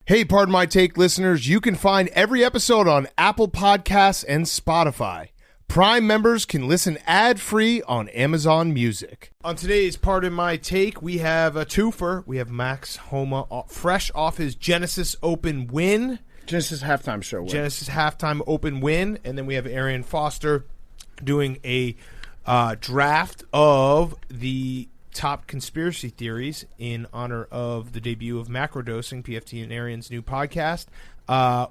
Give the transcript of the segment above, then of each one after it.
Hey, Pardon My Take listeners, you can find every episode on Apple Podcasts and Spotify. Prime members can listen ad-free on Amazon Music. On today's Pardon My Take, we have a twofer. We have Max Homa fresh off his Genesis Open win. Genesis halftime show win. Genesis halftime open win. And then we have Arian Foster doing a draft of the top conspiracy theories in honor of the debut of Macrodosing, PFT and Arian's new podcast.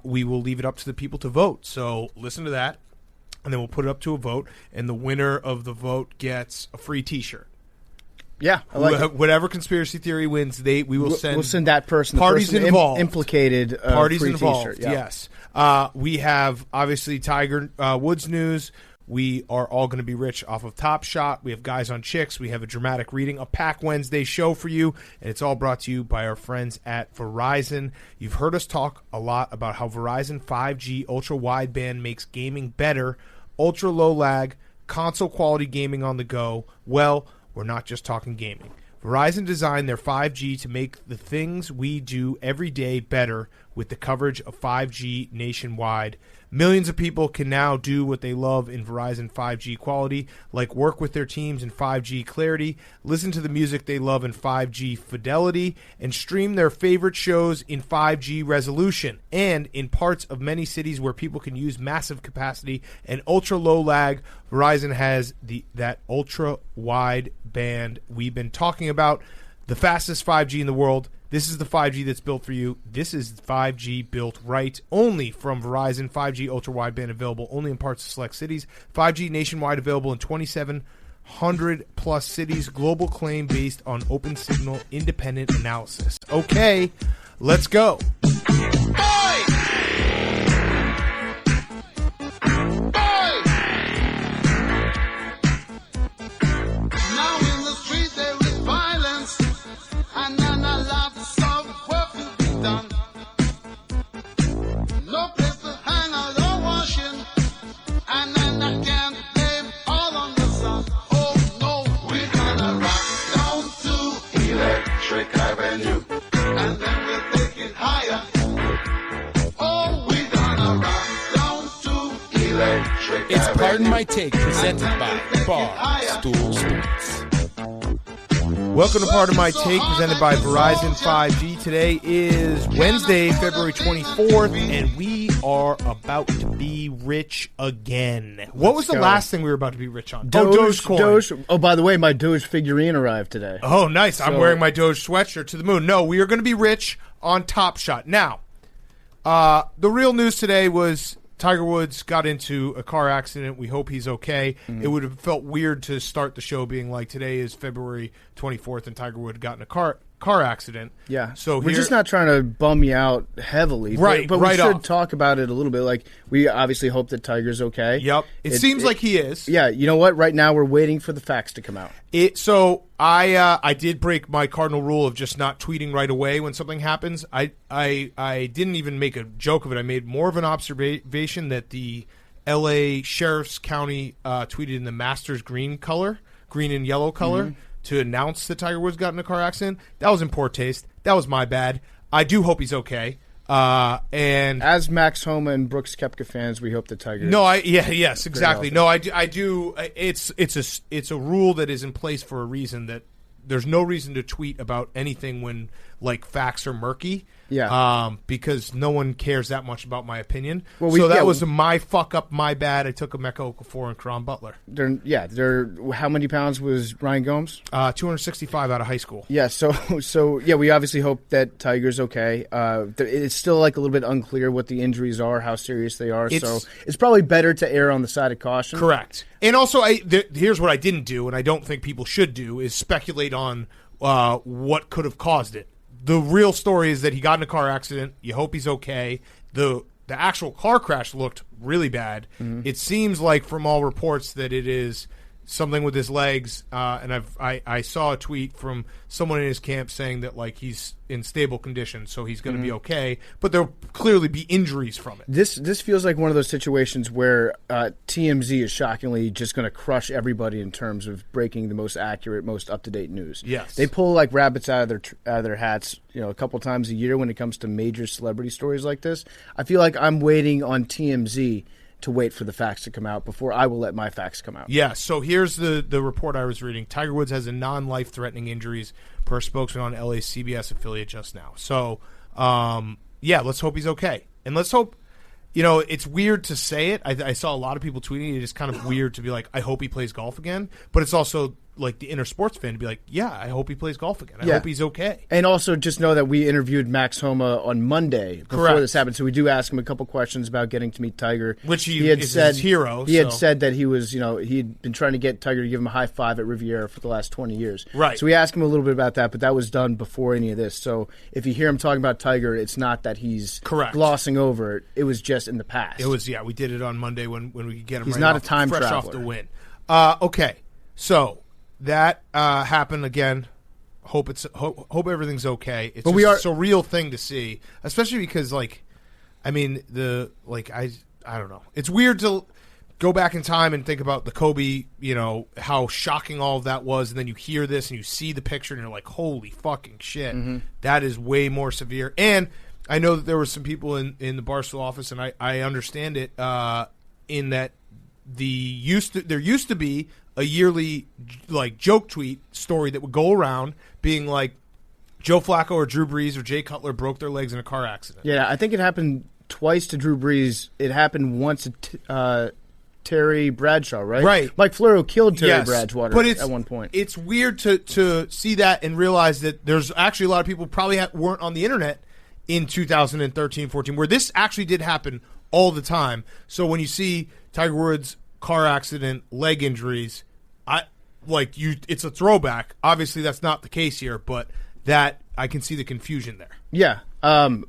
We will leave it up to the people to vote. So listen to that, and then we'll put it up to a vote, and the winner of the vote gets a free T-shirt. Yeah, I like it. Whatever conspiracy theory wins, we'll send that person, parties the person involved, implicated, parties free involved. T-shirt. Yeah. Yes, we have obviously Tiger Woods news. We are all going to be rich off of Topshot. We have Guys on Chicks. We have a dramatic reading, a Pack Wednesday show for you, and it's all brought to you by our friends at Verizon. You've heard us talk a lot about how Verizon 5G ultra wideband makes gaming better, ultra low lag, console quality gaming on the go. Well, we're not just talking gaming. Verizon designed their 5G to make the things we do every day better with the coverage of 5G nationwide. Millions of people can now do what they love in Verizon 5G quality, like work with their teams in 5G clarity, listen to the music they love in 5G fidelity, and stream their favorite shows in 5G resolution. And in parts of many cities where people can use massive capacity and ultra low lag, Verizon has that ultra wide band we've been talking about, the fastest 5G in the world. This is the 5G that's built for you. This is 5G built right. Only from Verizon. 5G ultra wideband available only in parts of select cities. 5G nationwide available in 2,700 plus cities. Global claim based on open signal independent analysis. Okay, let's go. It's Pardon My Take, presented by Barstool Sports. Welcome to Pardon My Take, presented by Verizon 5G. Today is Wednesday, February 24th, and we are about to be rich again. What was the last thing we were about to be rich on? Doge. Oh, by the way, my Doge figurine arrived today. Oh, nice. I'm wearing my Doge sweatshirt to the moon. No, we are going to be rich on Topshot. Now, the real news today was Tiger Woods got into a car accident. We hope he's okay. Mm-hmm. It would have felt weird to start the show being like, today is February 24th and Tiger Woods got in a car accident. Yeah. So we're just not trying to bum you out heavily. Right. But we should talk about it a little bit. Like, we obviously hope that Tiger's okay. Yep. It seems like he is. Yeah. You know what? Right now we're waiting for the facts to come out. So I did break my cardinal rule of just not tweeting right away when something happens. I didn't even make a joke of it. I made more of an observation that the L.A. Sheriff's County tweeted in the Masters green and yellow color, to announce that Tiger Woods got in a car accident. That was in poor taste. That was my bad. I do hope he's okay. And as Max Homa and Brooks Koepka fans, we hope that Tiger. Yes, exactly. No, I do. It's a rule that is in place for a reason. That there's no reason to tweet about anything when like facts are murky. Yeah. Because no one cares that much about my opinion. Well, that was my fuck up, my bad. I took a Emeka Okafor and Karan Butler. How many pounds was Ryan Gomes? 265 out of high school. Yeah. So we obviously hope that Tiger's okay. It's still like a little bit unclear what the injuries are, how serious they are. So it's probably better to err on the side of caution. Correct. And also, here's what I didn't do, and I don't think people should do, is speculate on what could have caused it. The real story is that he got in a car accident. You hope he's okay. The actual car crash looked really bad. Mm-hmm. It seems like from all reports that it is something with his legs, and I saw a tweet from someone in his camp saying that like he's in stable condition, so he's going to be okay. But there'll clearly be injuries from it. This feels like one of those situations where TMZ is shockingly just going to crush everybody in terms of breaking the most accurate, most up to date news. Yes, they pull like rabbits out of their hats, a couple times a year when it comes to major celebrity stories like this. I feel like I'm waiting on TMZ to wait for the facts to come out before I will let my facts come out. Yeah, so here's the report I was reading. Tiger Woods has a non-life-threatening injuries per spokesman on LA's CBS affiliate just now. So, let's hope he's okay. And let's hope, it's weird to say it. I saw a lot of people tweeting it. It's kind of weird to be like, I hope he plays golf again. But it's also like the inner sports fan to be like, yeah, I hope he plays golf again. I hope he's okay. And also just know that we interviewed Max Homa on Monday before this happened, so we do ask him a couple questions about getting to meet Tiger. Which he had said, his hero. He had said that he was, he'd been trying to get Tiger to give him a high five at Riviera for the last 20 years. Right. So we asked him a little bit about that, but that was done before any of this. So if you hear him talking about Tiger, it's not that he's glossing over it. It was just in the past. It was, we did it on Monday when we could get him he's not a time fresh traveler. Off the win. Okay, so that happened again. Hope everything's okay. It's just a surreal thing to see, especially because I don't know. It's weird to go back in time and think about the Kobe, how shocking all of that was, and then you hear this and you see the picture and you're like, holy fucking shit, that is way more severe. And I know that there were some people in the Barstool office, and I understand it in that there used to be a yearly joke tweet story that would go around being like Joe Flacco or Drew Brees or Jay Cutler broke their legs in a car accident. Yeah, I think it happened twice to Drew Brees. It happened once to Terry Bradshaw, right? Right. Mike Floro killed Terry Bradshaw at one point. It's weird to see that and realize that there's actually a lot of people probably weren't on the internet in 2013, 14, where this actually did happen all the time. So when you see Tiger Woods car accident, leg injuries, it's a throwback. Obviously, that's not the case here, but that I can see the confusion there. Yeah, When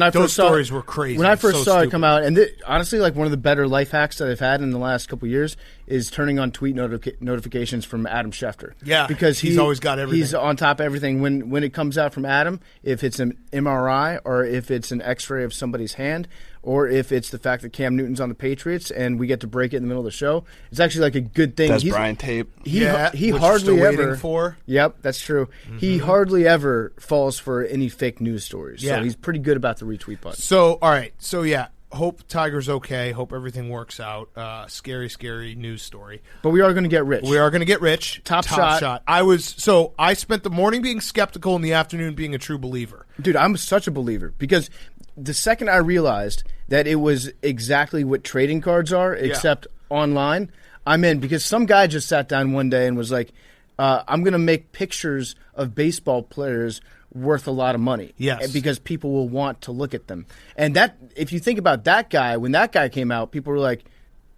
I those first saw stories were crazy. When I first saw it come out, and honestly, one of the better life hacks that I've had in the last couple of years is turning on tweet notifications from Adam Schefter. Yeah, because he's always got everything. He's on top of everything. When it comes out from Adam, if it's an MRI or if it's an X-ray of somebody's hand, or if it's the fact that Cam Newton's on the Patriots and we get to break it in the middle of the show, it's actually a good thing. That's Brian Tape. He hardly ever. For. Yep, that's true. Mm-hmm. He hardly ever falls for any fake news stories. Yeah. So he's pretty good about the retweet button. So, all right. So, hope Tiger's okay. Hope everything works out. Scary, scary news story. But we are going to get rich. We are going to get rich. Top shot. I spent the morning being skeptical and the afternoon being a true believer. Dude, I'm such a believer because the second I realized that it was exactly what trading cards are, except online, I'm in. Because some guy just sat down one day and was like, I'm going to make pictures of baseball players worth a lot of money. Yes. Because people will want to look at them. And that, if you think about that guy, when that guy came out, people were like,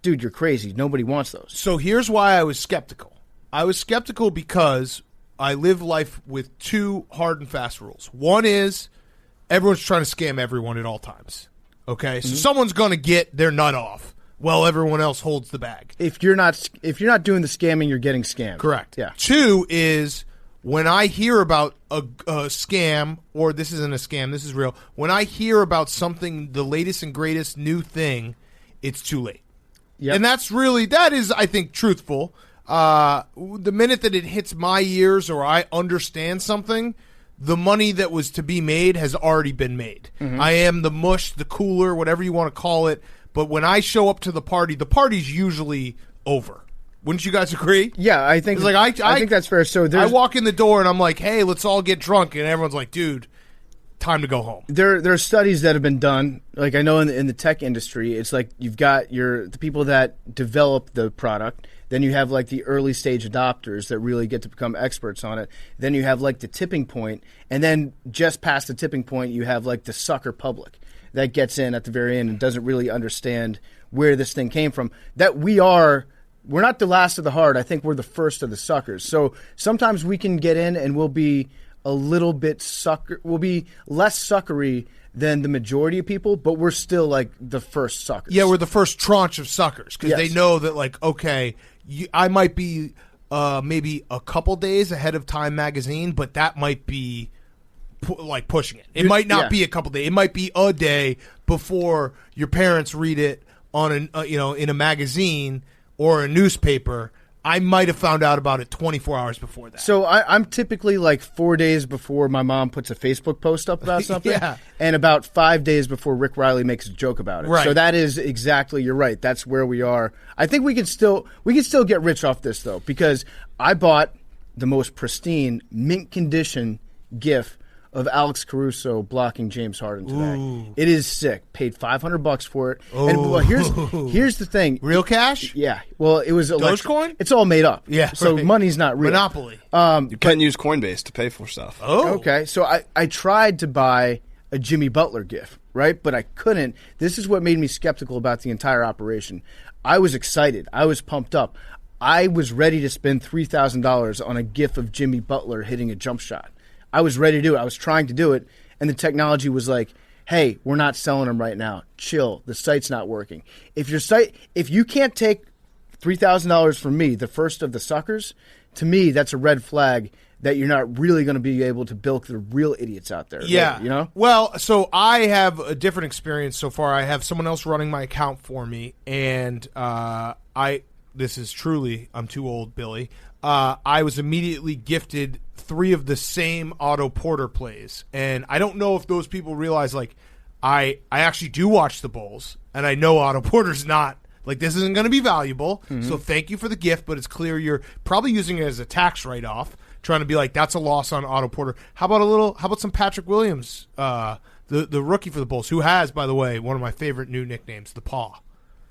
dude, you're crazy. Nobody wants those. So here's why I was skeptical. I was skeptical because I live life with two hard and fast rules. One is everyone's trying to scam everyone at all times. Okay? So someone's going to get their nut off while everyone else holds the bag. If you're not doing the scamming, you're getting scammed. Correct. Yeah. Two is when I hear about a scam, or this isn't a scam, this is real, when I hear about something, the latest and greatest new thing, it's too late. Yep. And that is, I think, truthful. The minute that it hits my ears or I understand something, the money that was to be made has already been made. Mm-hmm. I am the mush, the cooler, whatever you want to call it. But when I show up to the party's usually over. Wouldn't you guys agree? Yeah, I think I think that's fair. So I walk in the door and I'm like, hey, let's all get drunk. And everyone's like, dude, time to go home. There are studies that have been done. Like I know in the tech industry, it's like you've got the people that develop the product. Then you have the early stage adopters that really get to become experts on it. Then you have the tipping point. And then just past the tipping point, you have the sucker public that gets in at the very end and doesn't really understand where this thing came from. That we're not the last of the herd. I think we're the first of the suckers. So sometimes we can get in and we'll be a little bit we'll be less suckery than the majority of people, but we're still like the first suckers. Yeah, we're the first tranche of suckers because Yes. they know that, like, okay, I might be maybe a couple days ahead of Time Magazine, but that might be pushing it. It might not be a couple days. It might be a day before your parents read it on in a magazine or a newspaper. I might have found out about it 24 hours before that. So I'm typically like 4 days before my mom puts a Facebook post up about something, Yeah. and about 5 days before Rick Riley makes a joke about it. Right. So that is exactly, you're right. That's where we are. I think we can still get rich off this though, because I bought the most pristine mint condition GIF of Alex Caruso blocking James Harden today. Ooh. It is sick. Paid $500 for it. Oh. And well, here's the thing. Real cash? Yeah. Well, it was Dogecoin? It's all made up. Yeah. So right. money's not real. Monopoly. You can't use Coinbase to pay for stuff. Oh. Okay. So I tried to buy a Jimmy Butler GIF, right? But I couldn't. This is what made me skeptical about the entire operation. I was excited. I was pumped up. I was ready to spend $3,000 on a GIF of Jimmy Butler hitting a jump shot. I was ready to do it. I was trying to do it. And the technology was like, hey, we're not selling them right now. Chill. The site's not working. If you can't take $3,000 from me, the first of the suckers, to me, that's a red flag that you're not really going to be able to bilk the real idiots out there. Yeah. Right? You know? Well, so I have a different experience so far. I have someone else running my account for me, and this is truly, I'm too old, Billy. I was immediately gifted 3 of the same Otto Porter plays. And I don't know if those people realize, like, I actually do watch the Bulls, and I know Otto Porter's not, like, this isn't going to be valuable. Mm-hmm. So thank you for the gift, but it's clear you're probably using it as a tax write-off, trying to be like, that's a loss on Otto Porter. How about some Patrick Williams, the rookie for the Bulls, who has, by the way, one of my favorite new nicknames, the Paw.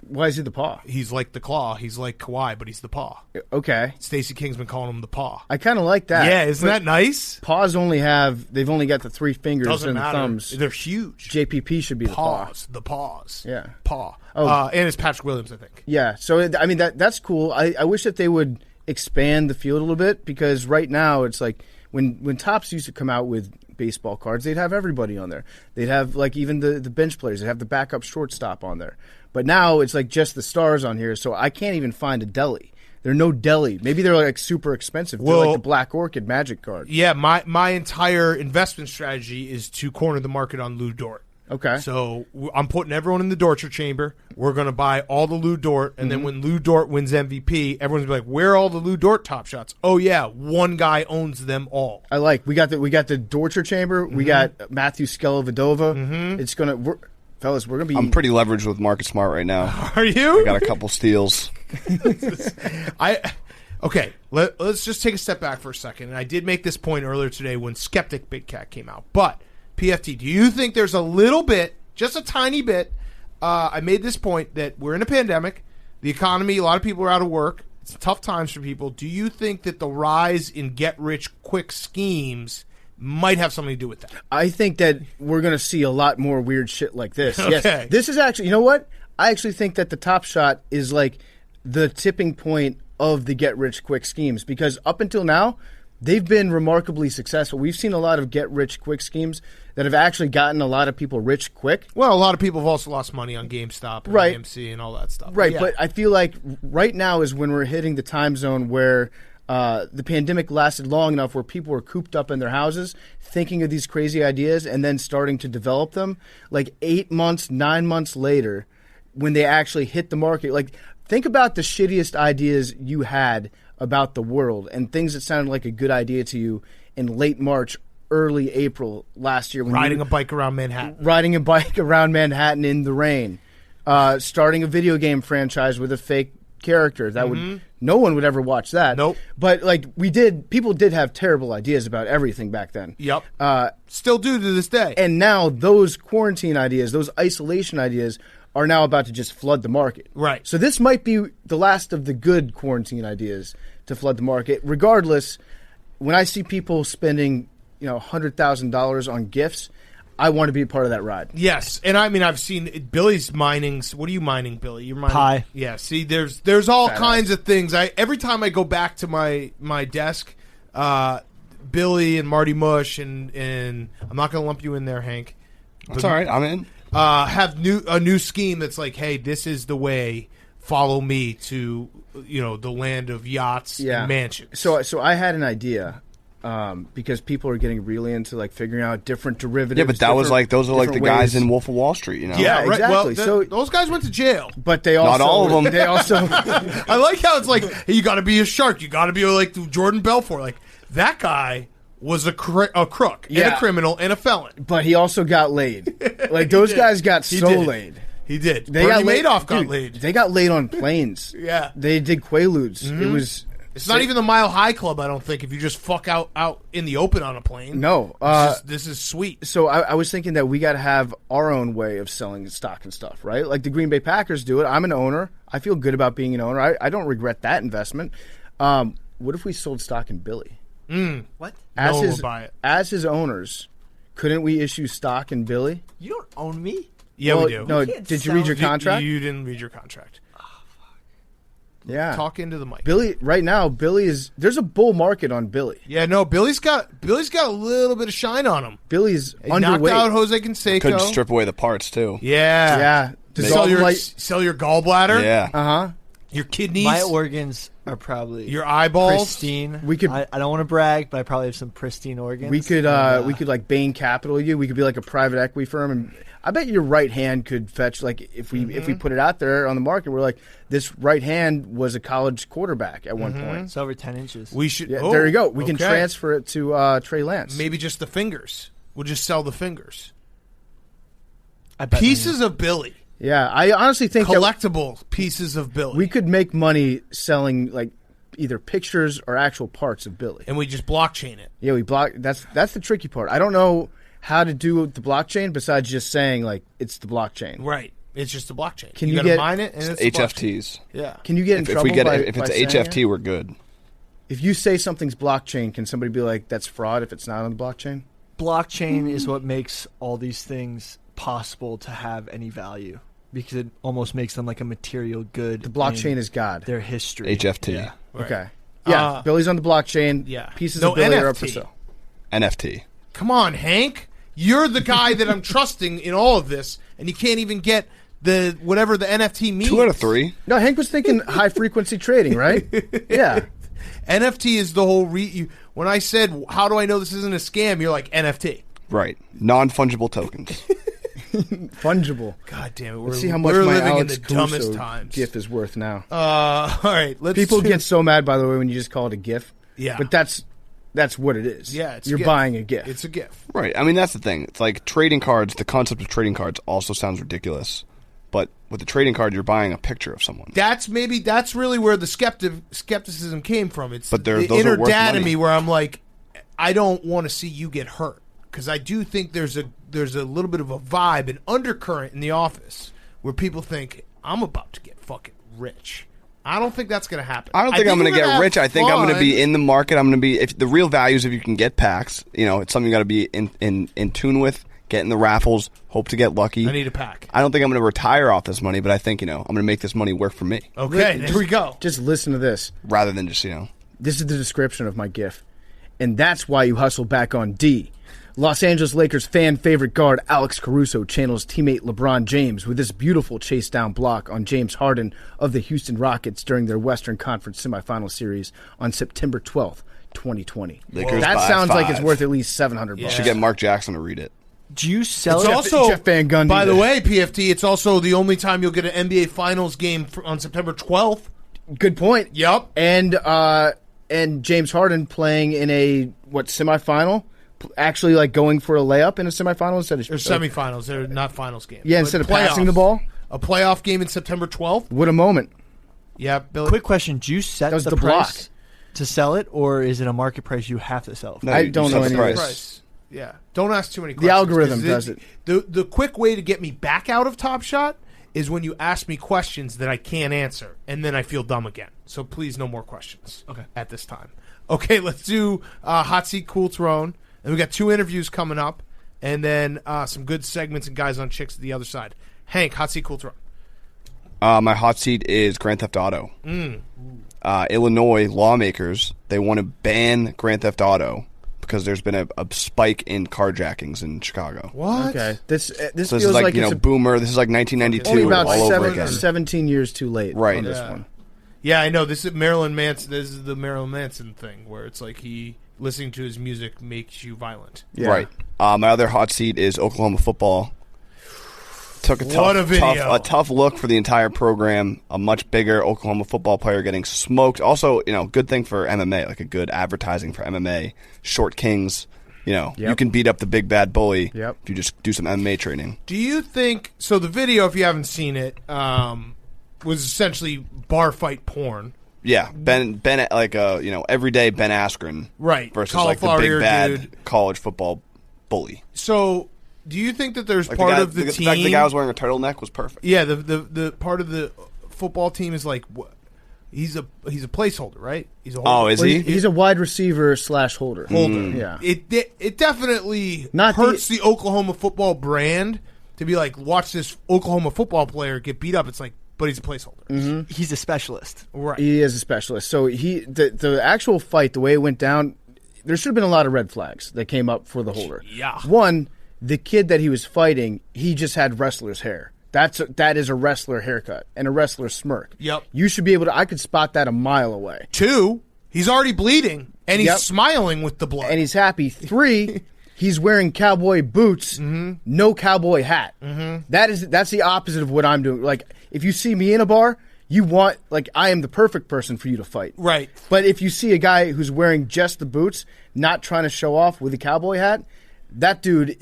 Why is he the paw? He's like the Claw. He's like Kawhi, but he's the Paw. Okay. Stacey King's been calling him the Paw. I kind of like that. Yeah, isn't that nice? Paws they've only got the 3 fingers Doesn't and matter. the thumbs. They're huge. JPP should be the paw. The Paws. Yeah. Paw. Oh. And it's Patrick Williams, I think. Yeah, so I mean that's cool. I wish that they would expand the field a little bit, because right now it's like when Topps used to come out with baseball cards, they'd have everybody on there. They'd have like even the bench players. They'd have the backup shortstop on there. But now it's like just the stars on here, so I can't even find a deli. There are no deli. Maybe they're like super expensive. They're like the Black Orchid Magic card. Yeah, my entire investment strategy is to corner the market on Lou Dort. Okay. So I'm putting everyone in the Dortcher chamber. We're going to buy all the Lou Dort, and then when Lou Dort wins MVP, everyone's gonna be like, "Where are all the Lou Dort top shots?" Oh yeah, one guy owns them all. I like. We got the Dortcher chamber. We got Matthew Skelovadova. It's gonna. Fellas, we're going to be... I'm pretty leveraged with Market Smart right now. Are you? I got a couple steals. Okay, let's just take a step back for a second. And I did make this point earlier today when Skeptic Big Cat came out. But, PFT, do you think there's a little bit, just a tiny bit, I made this point that we're in a pandemic, the economy, a lot of people are out of work, it's tough times for people. Do you think that the rise in get-rich-quick schemes might have something to do with that? I think that we're going to see a lot more weird shit like this. Okay. Yes. This is actually, you know what? I actually think that the Topshot is like the tipping point of the get-rich-quick schemes, because up until now, they've been remarkably successful. We've seen a lot of get-rich-quick schemes that have actually gotten a lot of people rich quick. Well, a lot of people have also lost money on GameStop and Right. AMC and all that stuff. Right, Yeah. but I feel like right now is when we're hitting the time zone where the pandemic lasted long enough where people were cooped up in their houses thinking of these crazy ideas and then starting to develop them. Like 8 months, 9 months later, when they actually hit the market. Like, think about the shittiest ideas you had about the world and things that sounded like a good idea to you in late March, early April last year. When riding a bike around Manhattan. Riding a bike around Manhattan in the rain. Starting a video game franchise with a fake character. That would no one would ever watch that. Nope. But like people did have terrible ideas about everything back then. Yep. Still do to this day. And now those quarantine ideas, those isolation ideas are now about to just flood the market. Right. So this might be the last of the good quarantine ideas to flood the market. Regardless, when I see people spending, $100,000 on gifts, I want to be a part of that ride. Yes, and I mean I've seen Billy's mining. What are you mining, Billy? You're mining Pie. Yeah. See, there's all Fat kinds of things. Every time I go back to my desk, Billy and Marty Mush and I'm not going to lump you in there, Hank. That's all right. I'm in. Have a new scheme that's like, hey, this is the way. Follow me to the land of yachts and mansions. So I had an idea. Because people are getting really into like figuring out different derivatives. Yeah, but that was like those are like the guys in Wolf of Wall Street, Yeah, right. exactly. Well, so those guys went to jail, but they also not all of them. They also. I like how it's like, hey, you got to be a shark. You got to be like Jordan Belfort. Like that guy was a crook and a criminal and a felon, but he also got laid. Like those guys got laid. He did. They Bernie got Madoff got laid. They got laid on planes. Yeah, they did Quaaludes. Mm-hmm. It was. It's not even the Mile High Club, I don't think, if you just fuck out in the open on a plane. No. This is sweet. So I was thinking that we got to have our own way of selling stock and stuff, right? Like the Green Bay Packers do it. I'm an owner. I feel good about being an owner. I don't regret that investment. What if we sold stock in Billy? What? As No one his, will buy it. As his owners, couldn't we issue stock in Billy? You don't own me? Yeah, Well, we do. No, You can't did you sell- read your contract? You didn't read your contract. Yeah. Talk into the mic. Billy, right now, there's a bull market on Billy. Yeah, no, Billy's got a little bit of shine on him. Billy's He knocked underweight. out Jose Canseco. Could strip away the parts too. Yeah. Yeah. To Dissolve sell your gallbladder. Yeah. Uh-huh. Your kidneys. My organs are probably your eyeballs. pristine. We could- I don't want to brag, but I probably have some pristine organs. We could like Bain Capital you. We could be like a private equity firm, and I bet your right hand could fetch like if we put it out there on the market. We're like, this right hand was a college quarterback at one point. It's over 10 inches. We should. Yeah, oh, there you go. We can okay. transfer it to Trey Lance. Maybe just the fingers. We'll just sell the fingers. I bet Pieces of Billy. Yeah, I honestly think that Collectible pieces of Billy. we could make money selling like either pictures or actual parts of Billy. and we just blockchain it. Yeah, we block. That's the tricky part. I don't know how to do the blockchain besides just saying like it's the blockchain. Right. It's just a blockchain. Can you you gotta get- mine it and it's a blockchain. HFTs. Yeah. Can you get in If trouble we get by, if it's by a saying HFT, it? we're good. If you say something's blockchain, can somebody be like, that's fraud if it's not on the blockchain? blockchain is what makes all these things possible to have any value because it almost makes them like a material good. The blockchain in is God. their history. HFT. Yeah. Right. Okay. Yeah, Billy's on the blockchain. Yeah. Pieces No of Billy are up NFT. for sale. NFT. Come on, Hank. You're the guy that I'm trusting in all of this, and you can't even get the whatever the NFT means. 2 out of 3. No, Hank was thinking high frequency trading, right? Yeah. NFT is the whole when I said, how do I know this isn't a scam, you're like, NFT. Right. Non-fungible tokens. Fungible. God damn it. Let's see how much we're my living Alex in the dumbest Caruso times. GIF is worth now. All right. People get so mad, by the way, when you just call it a GIF. Yeah. But that's what it is. Yeah, it's a You're GIF. buying a GIF. It's a GIF. Right. I mean, that's the thing. It's like trading cards. The concept of trading cards also sounds ridiculous. But with the trading card, you're buying a picture of someone. That's really where the skepticism came from. It's But the those inner are worth dad in money. me where I'm like, I don't want to see you get hurt because I do think there's a little bit of a vibe, an undercurrent in the office where people think I'm about to get fucking rich. I don't think that's going to happen. I don't think I'm going to we're get have rich. I think I'm going to fun. be in the market. I'm going to be if the real value is if you can get packs. You know, it's something you got to be in tune with. Get in the raffles. Hope to get lucky. I need a pack. I don't think I'm going to retire off this money, but I think I'm going to make this money work for me Okay, there we go. Just listen to this. rather than just This is the description of my GIF. And that's why you hustle back on D. Los Angeles Lakers fan favorite guard Alex Caruso channels teammate LeBron James with this beautiful chase down block on James Harden of the Houston Rockets during their Western Conference semifinal series on September 12th, 2020. Lakers That by sounds like it's 5. worth at least $700. Yeah. Should get Mark Jackson to read it. Do you sell It's it? also, Jeff Van Gundy by the there. way, PFT, it's also the only time you'll get an NBA Finals game on September 12th. Good point. Yep. And James Harden playing in a semifinal, actually like going for a layup in a semifinal instead of They're semifinals. They're not finals games. Yeah, But instead of passing the ball. A playoff game in September 12th. What a moment. Yeah, Billy. Quick question: do you set That was the the price to sell it, or is it a market price you have to sell? No, I you don't set know the any of price. this. Price. Yeah. Don't ask too many The questions. algorithm 'cause does it. The quick way to get me back out of Top Shot is when you ask me questions that I can't answer, and then I feel dumb again. So please, no more questions. Okay. At this time. Okay, let's do Hot Seat Cool Throne. And we got 2 interviews coming up, and then some good segments and guys on chicks at the other side. Hank, Hot Seat Cool Throne. My hot seat is Grand Theft Auto. Illinois lawmakers, they want to ban Grand Theft Auto because there's been a spike in carjackings in Chicago. What? Okay, this So feels this is like, it's boomer. This is like 1992 only about all over again. 17 years too late Right. on this Yeah. one. Yeah, I know. This is Marilyn Manson. This is the Marilyn Manson thing, where it's like listening to his music makes you violent. Yeah. Right. My other hot seat is Oklahoma football. Took a What a video. tough look for the entire program. A much bigger Oklahoma football player getting smoked. Also, good thing for MMA, like a good advertising for MMA. Short Kings, you can beat up the big bad bully Yep. if you just do some MMA training. Do you think so? The video, if you haven't seen it, was essentially bar fight porn. Yeah, Ben, like everyday Ben Askren, Right. versus like the Cauliflower big ear bad dude. college football bully. So, do you think that there's Like part the guy, of the team? fact the guy was wearing a turtleneck was perfect. Yeah, the part of the football team is like he's a placeholder, right? He's a holder. Oh, is Well, he? he's a wide receiver / holder. Yeah. It definitely Not hurts the Oklahoma football brand to be like, watch this Oklahoma football player get beat up. It's like, but he's a placeholder. He's a specialist. Right. He is a specialist. So the actual fight, the way it went down, there should have been a lot of red flags that came up for the holder. Yeah. One, the kid that he was fighting, he just had wrestler's hair. That is a wrestler haircut and a wrestler smirk. Yep. You should be able to. I could spot that a mile away. 2, he's already bleeding and he's Yep. smiling with the blood. And he's happy. 3, he's wearing cowboy boots, no cowboy hat. That's the opposite of what I'm doing. Like, if you see me in a bar, you want, like, I am the perfect person for you to fight. Right. But if you see a guy who's wearing just the boots, not trying to show off with a cowboy hat, that dude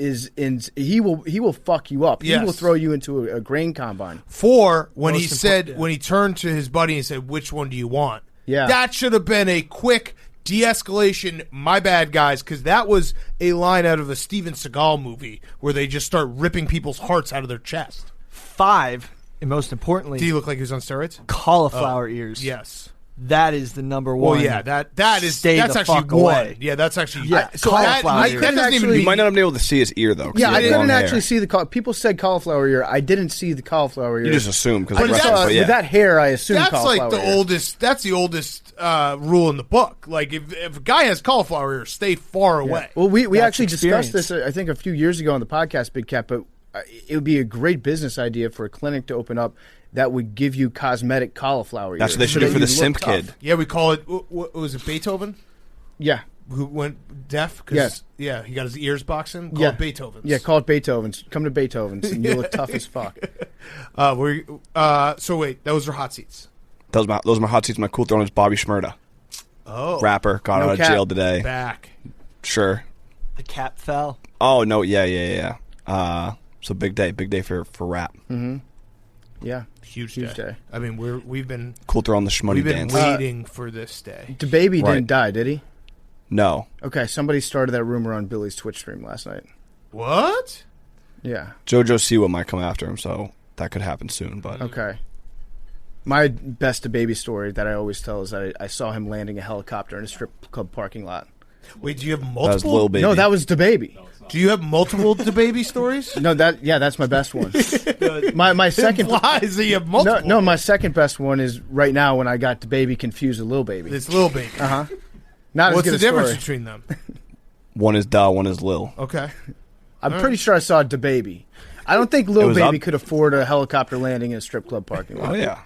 he will fuck you up. Yes. He will throw you into a grain combine. 4, when Most he said important, when he turned to his buddy and said, "Which one do you want?" Yeah. That should have been a quick de-escalation. My bad, guys, because that was a line out of a Steven Seagal movie where they just start ripping people's hearts out of their chest. 5, and most importantly, Did he look like he was on steroids? cauliflower ears. Yes. That is the number one. Well, yeah, that's Stay that's the actually fuck one. away. Yeah, that's actually Yeah, so cauliflower ears. that couldn't doesn't even actually- You might not have been able to see his ear though. 'cause Yeah, he I had long couldn't hair. actually see people said cauliflower ear. I didn't see the cauliflower ear. You just assume because But that's- With that hair, I assume That's cauliflower like the ear. oldest. That's the oldest rule in the book. Like if a guy has cauliflower ear, stay far away. Well, we That's actually discussed experience. this, I think, a few years ago on the podcast, Big Cat, but it would be a great business idea for a clinic to open up that would give you cosmetic cauliflower ears. That's what they should do So for that the you simp look tough. kid. Yeah, we call it. What was it? Beethoven, Yeah. who went deaf. 'Cause, Yes. Yeah, he got his ears boxed in. Call Yeah. it Beethoven's. Yeah, call it Beethoven's. Come to Beethoven's, and you look tough as fuck. So wait, those are hot seats. Those are my hot seats. My cool throne is Bobby Shmurda, Oh, rapper, got No out of cap. jail today. back. Sure. The cap fell. Oh no, yeah. So big day for rap. Yeah. Huge Huge day. day. I mean, we've been Cool throw on the schmutty waiting dance. for this day. The baby Right. didn't die, did he? No, Okay, somebody started that rumor on Billy's Twitch stream last night. What? Yeah. JoJo Siwa might come after him, so that could happen soon. But Okay. My best baby story that I always tell is that I saw him landing a helicopter in a strip club parking lot. Wait, do you have that was multiple? Lil Baby. No, that was the baby. Do you have multiple baby stories? No, that's my best one. my second Implies that you have multiple. no, my second best one is right now when I got the baby confused with Lil Baby. It's Lil Baby. Not What's as the good a difference story. between them? one is Da, one is Lil. Okay. I'm pretty sure I saw the baby. I don't think It Lil was Baby up. could afford a helicopter landing in a strip club parking lot. Oh yeah.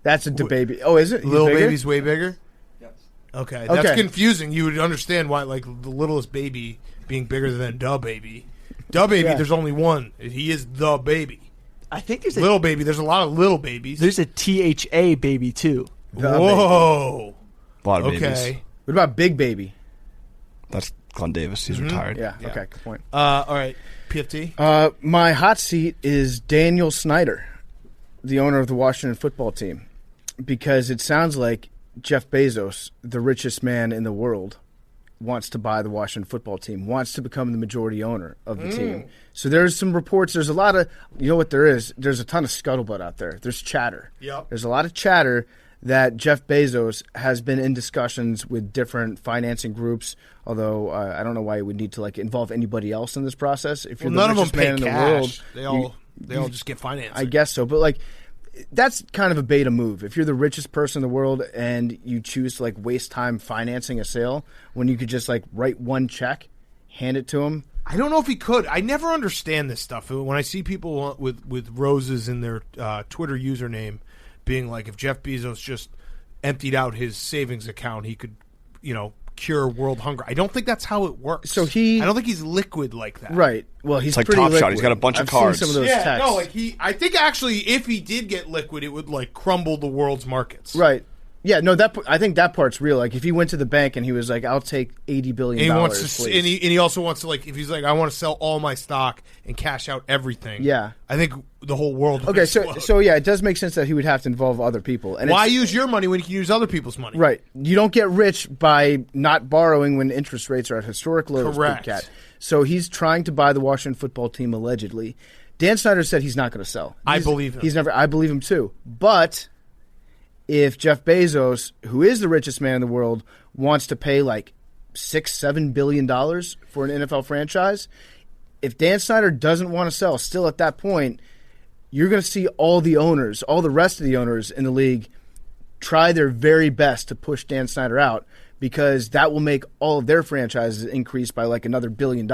That's a baby. Oh, is it? He's Lil bigger? Baby's way bigger? Yes. Okay. That's Okay. confusing. You would understand why, like, the littlest baby being bigger than Da Baby. Da Baby, Yeah. there's only one. He is the baby. I think there's a Little Baby, there's a lot of little babies. there's a THA baby too. The Whoa. A lot of babies. Okay. What about Big Baby? That's Glenn Davis. He's retired. Yeah. Okay. Good point. All right. PFT. My hot seat is Daniel Snyder, the owner of the Washington football team, because it sounds like Jeff Bezos, the richest man in the world, wants to buy the Washington football team, wants to become the majority owner of the team. So there's some reports. There's a lot of, you know what there is? There's a ton of scuttlebutt out there. There's chatter. Yep. There's a lot of chatter that Jeff Bezos has been in discussions with different financing groups, although I don't know why he would need to like involve anybody else in this process. If you're Well, none the of them richest man pay in the world, cash. They all just get financed. I guess so. But like that's kind of a beta move. If you're the richest person in the world and you choose to like waste time financing a sale when you could just like write one check, hand it to him. I don't know if he could. I never understand this stuff. When I see people with roses in their Twitter username being like, if Jeff Bezos just emptied out his savings account, he could, cure world hunger. I don't think that's how it works. So I don't think he's liquid like that. Right. Well, he's It's like pretty Topshot. liquid. He's got a bunch of I've cards. seen some of those Yeah, texts. no, I think actually if he did get liquid, it would like crumble the world's markets. Right. Yeah, no, I think that part's real. Like, if he went to the bank and he was like, I'll take $80 billion, And he wants to, please. and he also wants to, like, if he's like, I want to sell all my stock and cash out everything. Yeah. I think the whole world would Okay, explode. so yeah, it does make sense that he would have to involve other people. And Why use your money when you can use other people's money? Right. You don't get rich by not borrowing when interest rates are at historic lows. Correct. Big Cat. So he's trying to buy the Washington football team allegedly. Dan Snyder said he's not going to sell. I believe him. I believe him too. But if Jeff Bezos, who is the richest man in the world, wants to pay like $6-7 billion for an NFL franchise, if Dan Snyder doesn't want to sell, still at that point, you're going to see all the owners, all the rest of the owners in the league, try their very best to push Dan Snyder out, because that will make all of their franchises increase by like another $1 billion.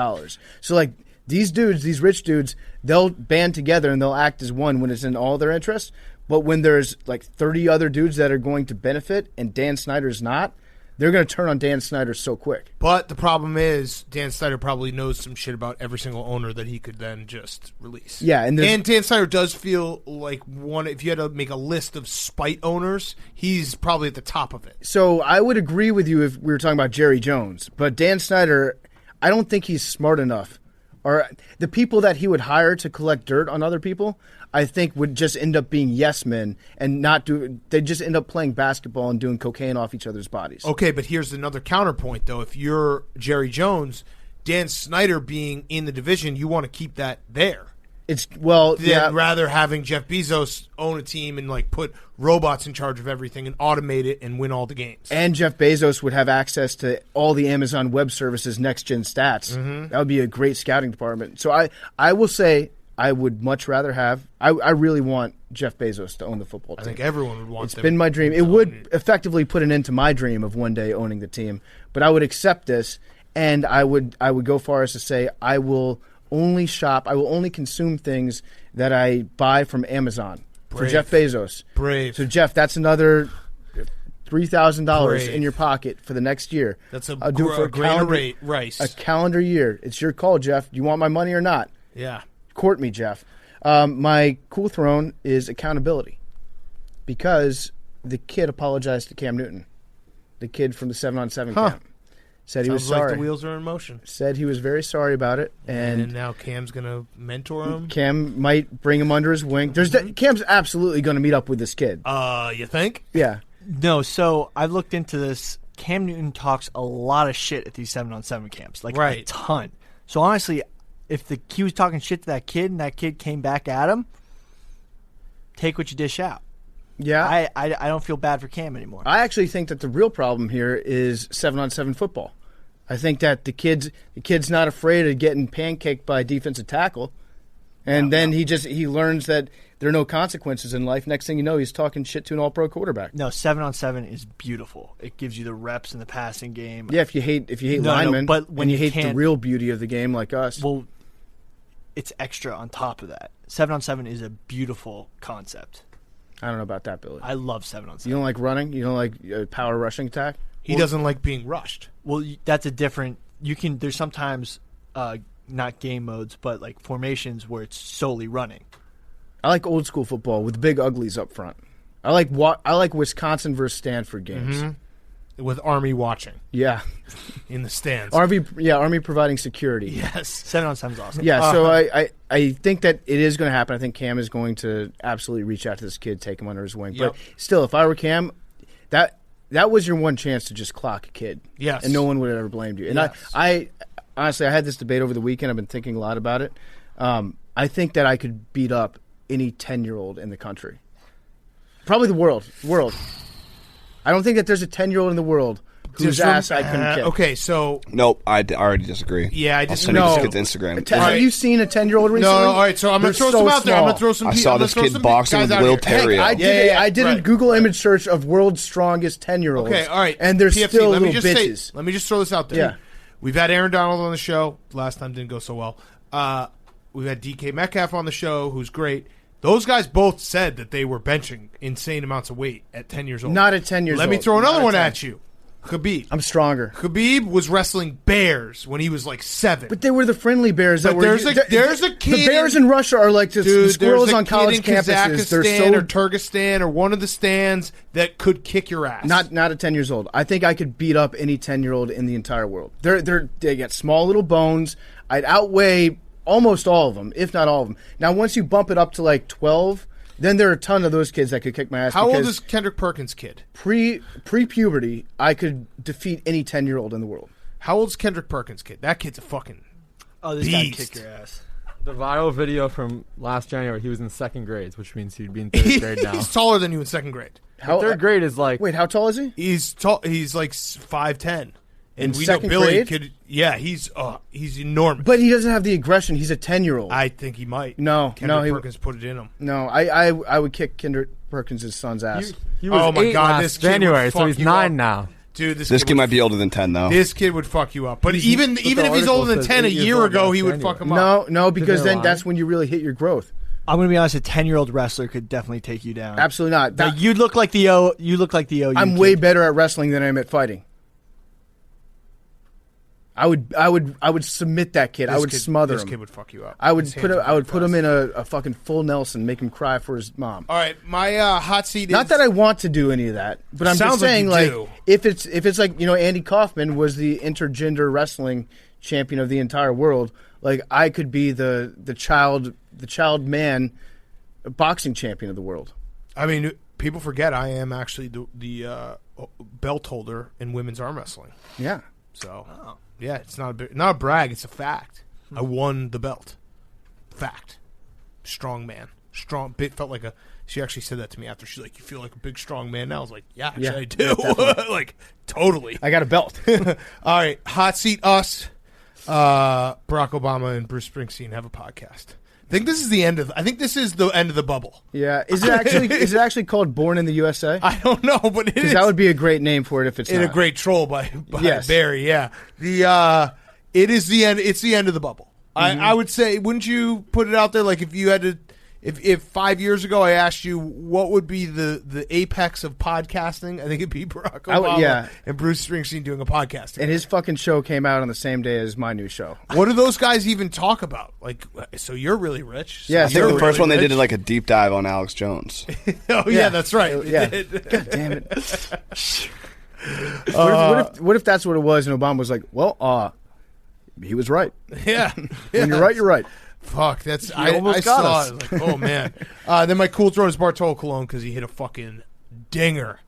So like these dudes, these rich dudes, they'll band together and they'll act as one when it's in all their interests. But when there's like 30 other dudes that are going to benefit and Dan Snyder's not, they're going to turn on Dan Snyder so quick. But the problem is Dan Snyder probably knows some shit about every single owner that he could then just release. Yeah, and Dan Snyder does feel like one. If you had to make a list of spite owners, he's probably at the top of it. So I would agree with you if we were talking about Jerry Jones. But Dan Snyder, I don't think he's smart enough. Or the people that he would hire to collect dirt on other people, I think would just end up being yes men and not do. They just end up playing basketball and doing cocaine off each other's bodies. Okay, but here's another counterpoint, though. If you're Jerry Jones, Dan Snyder being in the division, you want to keep that there. Rather having Jeff Bezos own a team and like put robots in charge of everything and automate it and win all the games. And Jeff Bezos would have access to all the Amazon Web Services next-gen stats. Mm-hmm. That would be a great scouting department. So I will say I would much rather have – I really want Jeff Bezos to own the football team. I think everyone would want It's been my dream. It would effectively put an end to my dream of one day owning the team. But I would accept this, and I would go far as to say I will only shop – I will only consume things that I buy from Amazon. For Jeff Bezos. Brave. So, Jeff, that's another $3,000 in your pocket for the next year. That's I'll do it for a calendar rice. A calendar year. It's your call, Jeff. Do you want my money or not? Yeah. Court me, Jeff. My cool throne is accountability, because the kid apologized to Cam Newton, the kid from the 7-on-7 camp. Said he was sorry. Like the wheels are in motion. Said he was very sorry about it, and now Cam's going to mentor him. Cam might bring him under his wing. Cam's absolutely going to meet up with this kid. You think? Yeah. No, so I've looked into this. Cam Newton talks a lot of shit at these 7-on-7 camps, like a ton. So honestly, if he was talking shit to that kid and that kid came back at him, take what you dish out. Yeah. I don't feel bad for Cam anymore. I actually think that the real problem here is 7-on-7 football. I think that the kid's not afraid of getting pancaked by a defensive tackle, and then he learns that there are no consequences in life. Next thing you know, he's talking shit to an all-pro quarterback. No, 7-on-7 is beautiful. It gives you the reps in the passing game. Yeah, if you hate linemen, but when you hate the real beauty of the game like us. Well, it's extra on top of that. 7-on-7 is a beautiful concept. I don't know about that, Billy. I love 7-on-7. You don't like running? You don't like power rushing attack? He doesn't like being rushed. Well, that's a different. There's sometimes not game modes, but like formations where it's solely running. I like old school football with big uglies up front. I like Wisconsin versus Stanford games. Mm-hmm. With Army watching. Yeah. In the stands. Army providing security. Yes. 7-on-7 is awesome. Yeah, so I think that it is going to happen. I think Cam is going to absolutely reach out to this kid, take him under his wing. Yep. But still, if I were Cam, that was your one chance to just clock a kid. Yes. And no one would have ever blamed you. And yes. I honestly, I had this debate over the weekend. I've been thinking a lot about it. I think that I could beat up any 10-year-old in the country. Probably the world. I don't think that there's a 10-year-old in the world whose ass I couldn't kick. Okay, so Nope, I already disagree. Yeah, I I'll just send you no. this kid's Instagram. Have you seen a 10-year-old recently? no. All right, so I'm gonna throw some out there. I'm gonna throw some. I saw this kid boxing with Will Terrio. I did a right. Google image search of world's strongest 10-year-olds. Okay, all right. And they're PFT, still let me little just bitches. let me just throw this out there. Yeah. We've had Aaron Donald on the show. Last time didn't go so well. We've had DK Metcalf on the show, who's great. Those guys both said that they were benching insane amounts of weight at 10 years old. Not at 10 years old. Let me throw another Not one 10. at you. Khabib. I'm stronger. Khabib was wrestling bears when he was like 7. But they were the friendly bears. But there's a kid. The bears in Russia are like just Dude, squirrels there's a on college kid in campuses. They're Kazakhstan so or Turkestan or one of the stands that could kick your ass. not at 10 years old. I think I could beat up any 10-year-old in the entire world. They got small little bones. I'd outweigh almost all of them, if not all of them. Now, once you bump it up to like 12, then there are a ton of those kids that could kick my ass. How old is Kendrick Perkins' kid? Pre-puberty, I could defeat any 10-year-old in the world. How old's Kendrick Perkins' kid? That kid's a fucking This guy beast. kick your ass. The viral video from last January, he was in second grade, which means he'd be in third grade now. He's taller than you in second grade. Third grade is like... Wait, how tall is he? He's tall. He's like 5'10". And In we know second Billy grade? could. Yeah, he's enormous. But he doesn't have the aggression. He's a 10-year-old. I think he might. No, Kendrick he- Perkins put it in him. No, I would kick Kendrick Perkins' son's ass. He was Oh my 8 God, last this kid would January, so fuck he's you 9 up. now. Dude, This kid might be older than 10, though. This kid would fuck you up. But even the if he's article older than says 10 a 8 years year old ago, last he would January. fuck him up. No, because they're then lying. that's when you really hit your growth. I'm gonna be honest. A 10-year-old wrestler could definitely take you down. Absolutely not. Like, you look like the O. You look like the OU. I'm kid. way better at wrestling than I am at fighting. I would submit that kid. I would smother This him. kid would fuck you up. I would His put hands would him be in a fucking full Nelson, make him cry for his mom. All right, my hot seat is... Not that I want to do any of that, but I'm Sounds just like saying, you like, do. if it's like, you know, Andy Kaufman was the intergender wrestling champion of the entire world, like I could be the child man boxing champion of the world. I mean, people forget I am actually the belt holder in women's arm wrestling. Yeah. So, yeah, it's not a brag. It's a fact. I won the belt. Fact. Strong man. Strong. Felt like a. She actually said that to me after. She's like, "You feel like a big strong man now." I was like, "Yeah, actually, I do." Like, totally. I got a belt. All right, hot seat. Us, Barack Obama and Bruce Springsteen have a podcast. I think this is the end of. I think this is the end of the bubble. Yeah. Is it actually called Born in the USA? I don't know, but it Because is. that would be a great name for it if it's in not. a great troll by Yes. Barry. Yeah, it is the end. It's the end of the bubble. I would say, wouldn't you put it out there? Like if you had to, if 5 years ago I asked you what would be the apex of podcasting, I think it'd be Barack Obama and Bruce Springsteen doing a podcast. And his fucking show came out on the same day as my new show. What do those guys even talk about? Like, so you're really rich. So Yeah, I think you're the first really one they rich. did like a deep dive on Alex Jones. Oh yeah, that's right. They Yeah. did. God damn it. What if that's what it was and Obama was like, well, he was right. Yeah. When you're right, you're right. Fuck, that's I almost saw got us. it. Like, oh man. Then my cool throw is Bartolo Colon because he hit a fucking dinger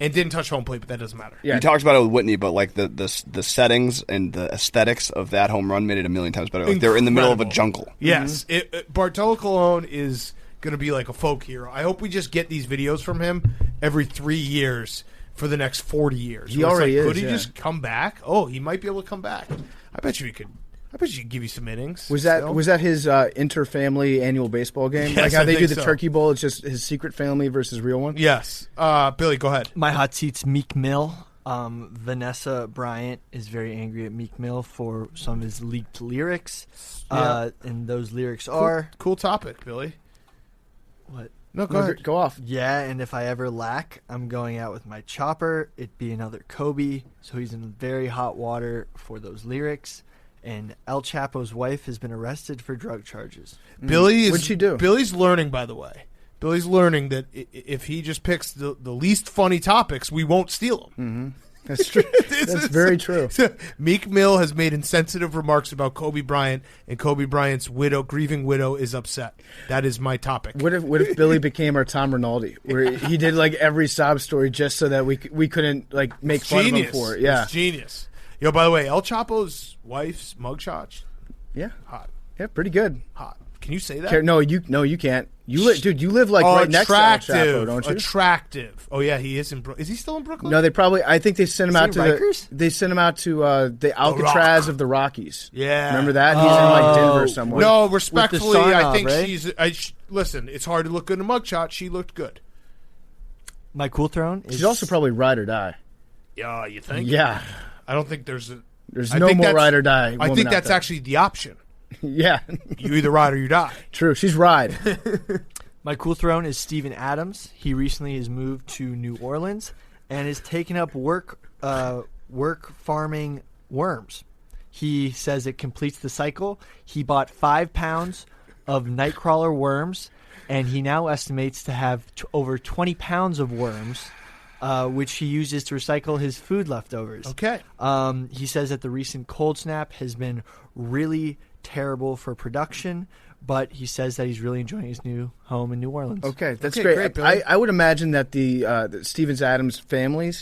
and didn't touch home plate, but that doesn't matter. Yeah. He talks about it with Whitney, but like the settings and the aesthetics of that home run made it a million times better. Like they're in the middle of a jungle. Yes, Bartolo Colon is going to be like a folk hero. I hope we just get these videos from him every 3 years for the next 40 years. He Where it's already like, is, Could he yeah. just come back? Oh, he might be able to come back. I bet you he could. I bet you could give you some innings. Was that still. his inter-family annual baseball game? Yes, like how I they do think the so. Turkey Bowl? It's just his secret family versus real one? Yes. Billy, go ahead. My hot seat's Meek Mill. Vanessa Bryant is very angry at Meek Mill for some of his leaked lyrics. Yeah. And those lyrics are Cool topic, Billy. what? No, go ahead. Go off. Yeah, and if I ever lack, I'm going out with my chopper. It'd be another Kobe, so he's in very hot water for those lyrics. And El Chapo's wife has been arrested for drug charges. Billy is. What'd she do? Billy's learning, by the way. Billy's learning that if he just picks the least funny topics, we won't steal them. That's true. That's very true. Meek Mill has made insensitive remarks about Kobe Bryant, and Kobe Bryant's grieving widow, is upset. That is my topic. What if Billy became our Tom Rinaldi, where he did like every sob story just so that we couldn't like make fun of him for it? Yeah, It's genius. Yo, by the way, El Chapo's wife's mugshot, yeah, hot, yeah, pretty good. hot. Can you say that? No, you can't. You live like right next to El Chapo, don't you? Attractive. Oh yeah, he is in Brooklyn. Is he still in Brooklyn? No, I think they sent him out to Rikers? they sent him out to the Alcatraz of the Rockies. Yeah. Remember that? He's in like Denver somewhere. No, respectfully, I think right? she's. Listen, it's hard to look good in a mugshot. She looked good. My cool throne is She's also probably ride or die. Yeah, you think? Yeah. I don't think there's a. There's I no think more that's- ride or die. I woman think out that's there. actually the option. Yeah. You either ride or you die. True. She's ride. My cool throne is Steven Adams. He recently has moved to New Orleans and has taken up work farming worms. He says it completes the cycle. He bought 5 pounds of nightcrawler worms, and he now estimates to have over 20 pounds of worms, which he uses to recycle his food leftovers. Okay. He says that the recent cold snap has been really terrible for production, but he says that he's really enjoying his new home in New Orleans. Okay, that's Okay, great. Billy. I would imagine that the Stephen Adams family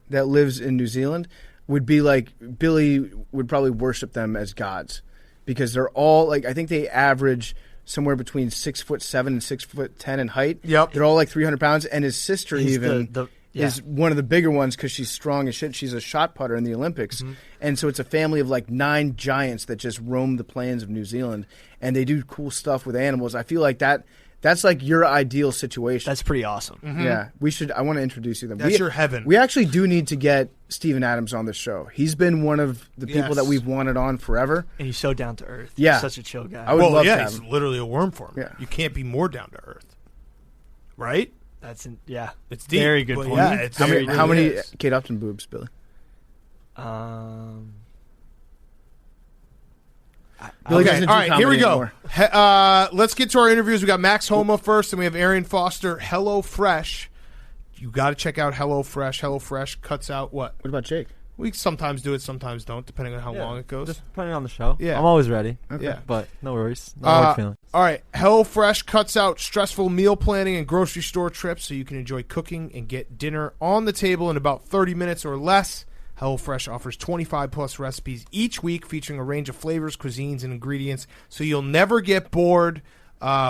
that lives in New Zealand would be like Billy would probably worship them as gods because they're all like I think they average somewhere between 6'7" and 6'10" in height. Yep. They're all like 300 pounds, and his sister He's even is one of the bigger ones because she's strong as shit. She's a shot putter in the Olympics. And so it's a family of like 9 giants that just roam the plains of New Zealand, and they do cool stuff with animals. I feel like that's like your ideal situation. That's pretty awesome. Yeah, I want to introduce you to them. That's your heaven. We actually do need to get Steven Adams on the show. He's been one of the people Yes. that we've wanted on forever. And he's so down to earth. Yeah. He's such a chill guy. I would love to have he's him. literally a worm farmer. Yeah. You can't be more down to earth. Right? It's deep. Very good But point. yeah, it's How many, very- how many it is. Kate Upton boobs, Billy? Billy Okay, doesn't all do right, here we comedy go. anymore. Let's get to our interviews. We got Max Homa first, and we have Arian Foster. HelloFresh. You got to check out HelloFresh. HelloFresh cuts out what? What about Jake? We sometimes do it, sometimes don't, depending on how long it goes. Just putting it on the show. Yeah. I'm always ready. Yeah. But no worries. No hard feelings. All right, HelloFresh cuts out stressful meal planning and grocery store trips so you can enjoy cooking and get dinner on the table in about 30 minutes or less. HelloFresh offers 25-plus recipes each week featuring a range of flavors, cuisines, and ingredients, so you'll never get bored.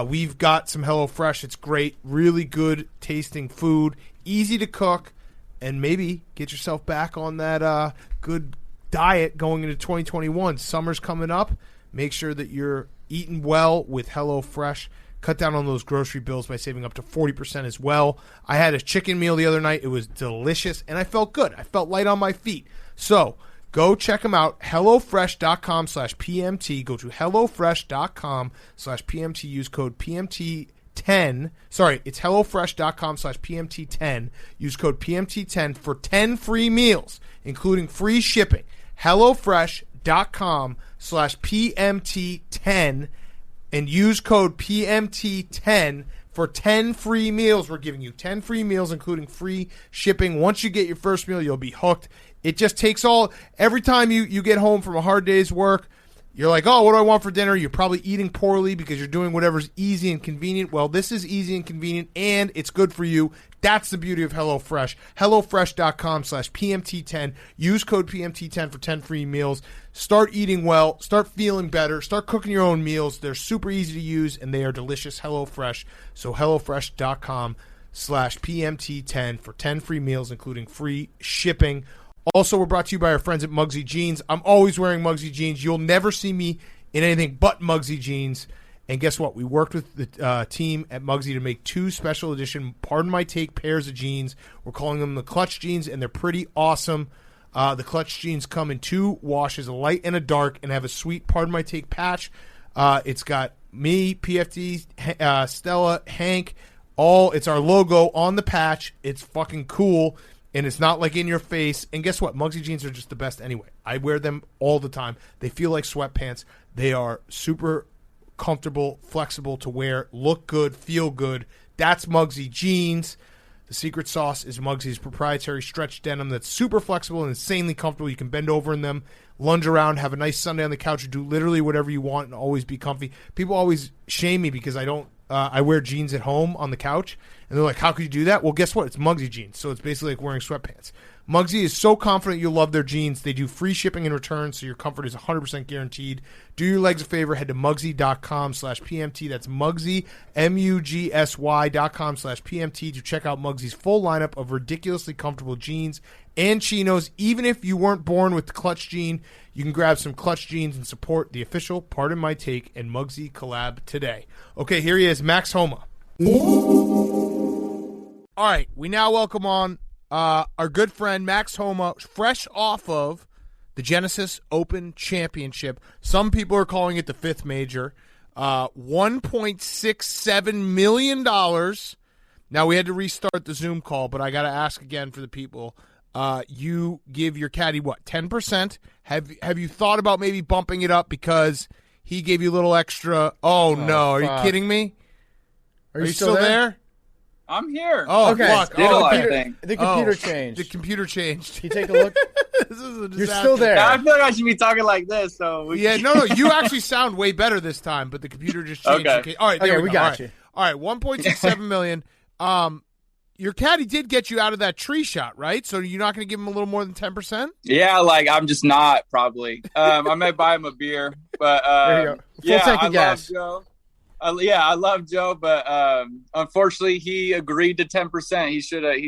We've got some HelloFresh. It's great, really good tasting food, easy to cook, and maybe get yourself back on that good diet going into 2021. Summer's coming up. Make sure that you're eating well with HelloFresh. Cut down on those grocery bills by saving up to 40% as well. I had a chicken meal the other night. It was delicious, and I felt good. I felt light on my feet. So go check them out, HelloFresh.com/PMT. Go to HelloFresh.com/PMT. Use code PMT10. Sorry, it's HelloFresh.com/PMT10. Use code PMT10 for 10 free meals, including free shipping. HelloFresh.com/PMT10 and use code PMT10 for 10 free meals. We're giving you 10 free meals, including free shipping. Once you get your first meal, you'll be hooked. It just takes every time you get home from a hard day's work, you're like, oh, what do I want for dinner? You're probably eating poorly because you're doing whatever's easy and convenient. Well, this is easy and convenient, and it's good for you. That's the beauty of HelloFresh. HelloFresh.com/PMT10. Use code PMT10 for 10 free meals. Start eating well. Start feeling better. Start cooking your own meals. They're super easy to use, and they are delicious. HelloFresh. So HelloFresh.com/PMT10 for 10 free meals, including free shipping. Also, we're brought to you by our friends at Muggsy Jeans. I'm always wearing Muggsy Jeans. You'll never see me in anything but Muggsy Jeans. And guess what? We worked with the team at Muggsy to make 2 special edition, pardon my take, pairs of jeans. We're calling them the Clutch Jeans, and they're pretty awesome. The Clutch Jeans come in 2 washes, a light and a dark, and have a sweet, pardon my take, patch. It's got me, PFD, Stella, Hank, it's our logo on the patch. It's fucking cool. And it's not like in your face. And guess what? Muggsy jeans are just the best anyway. I wear them all the time. They feel like sweatpants. They are super comfortable, flexible to wear, look good, feel good. That's Muggsy jeans. The secret sauce is Muggsy's proprietary stretch denim that's super flexible and insanely comfortable. You can bend over in them, lunge around, have a nice Sunday on the couch, do literally whatever you want and always be comfy. People always shame me because I don't I wear jeans at home on the couch, and they're like, how could you do that? Well, guess what? It's Muggsy jeans, so it's basically like wearing sweatpants. Muggsy is so confident you'll love their jeans. They do free shipping and returns, so your comfort is 100% guaranteed. Do your legs a favor. Head to Muggsy.com/PMT. That's Muggsy, MUGSY.com/PMT to check out Muggsy's full lineup of ridiculously comfortable jeans and chinos. Even if you weren't born with the clutch gene, you can grab some clutch jeans and support the official Pardon My Take and Muggsy collab today. Okay, here he is, Max Homa. All right, we now welcome on our good friend Max Homa, fresh off of the Genesis Open Championship. Some people are calling it the fifth major. $1.67 million. Now, we had to restart the Zoom call, but I got to ask again for the people. You give your caddy, what, 10%? Have you thought about maybe bumping it up because he gave you a little extra? Oh no, are you kidding me? Are you still there? I'm here. Oh, okay. Fuck. The computer changed. The computer changed. Can you take a look? This is a disaster. You're still there. I feel like I should be talking like this. So no. You actually sound way better this time, but the computer just changed. Okay. All right, there we go. got you. All right, $1.67 million. Your caddy did get you out of that tree shot, right? So you're not going to give him a little more than 10%? Yeah, like I'm just not probably. I might buy him a beer, but there you go. Full tank of gas. Love Joe. I love Joe, but unfortunately, he agreed to 10%. He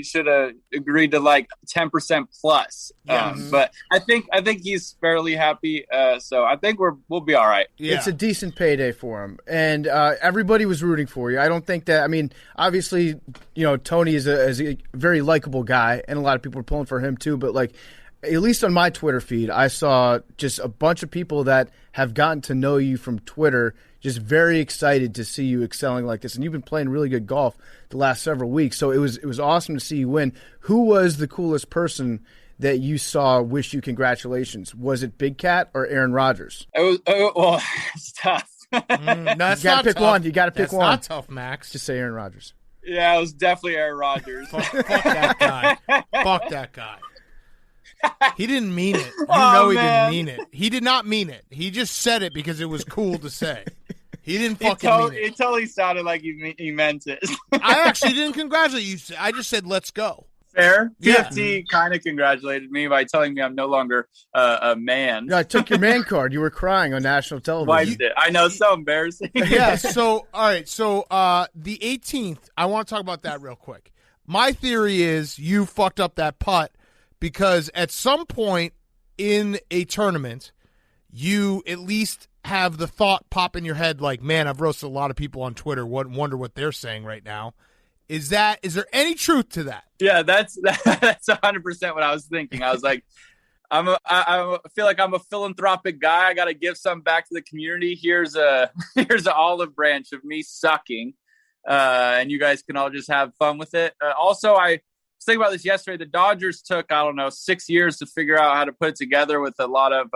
should have agreed to like 10% plus. But I think he's fairly happy. So I think we'll be all right. Yeah. It's a decent payday for him, and everybody was rooting for you. I don't think that. I mean, obviously, Tony is a very likable guy, and a lot of people are pulling for him too. But like, at least on my Twitter feed, I saw just a bunch of people that have gotten to know you from Twitter, just very excited to see you excelling like this. And you've been playing really good golf the last several weeks, so it was awesome to see you win. Who was the coolest person that you saw wish you congratulations? Was it Big Cat or Aaron Rodgers? Well, it's tough. No, that's you got to pick one. You got to pick one. That's not tough, Max. Just say Aaron Rodgers. Yeah, it was definitely Aaron Rodgers. Fuck that guy. Fuck that guy. He didn't mean it. He didn't mean it. He did not mean it. He just said it because it was cool to say. He didn't fucking mean it. It totally sounded like he meant it. I actually didn't congratulate you. I just said, let's go. Fair. Yeah. PFT kind of congratulated me by telling me I'm no longer a man. No, I took your man card. You were crying on national television. I know, so embarrassing. Yeah, so, all right. So, the 18th, I want to talk about that real quick. My theory is you fucked up that putt because at some point in a tournament, you at least have the thought pop in your head like, man, I've roasted a lot of people on Twitter. Wonder what they're saying right now. Is there any truth to that? Yeah, that's 100% what I was thinking. I was like, I feel like I'm a philanthropic guy. I got to give something back to the community. Here's an olive branch of me sucking, and you guys can all just have fun with it. Also, I was thinking about this yesterday. The Dodgers took 6 years to figure out how to put it together with a lot of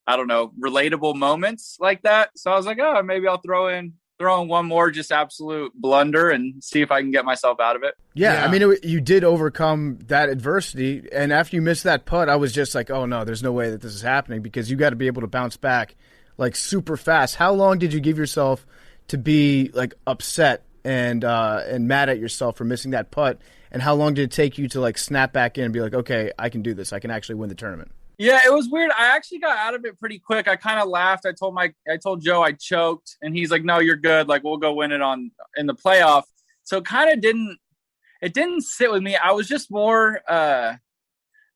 relatable moments like that. So I was like, maybe I'll throw in one more just absolute blunder and see if I can get myself out of it. Yeah. I mean, you did overcome that adversity, and after you missed that putt, I was just like, oh no, there's no way that this is happening, because you got to be able to bounce back like super fast. How long did you give yourself to be like upset and mad at yourself for missing that putt, and how long did it take you to like snap back in and be like, okay, I can do this, I can actually win the tournament? Yeah, it was weird. I actually got out of it pretty quick. I kind of laughed. I told Joe I choked, and he's like, "No, you're good. Like, we'll go win it in the playoff." So it kind of didn't sit with me. I was just more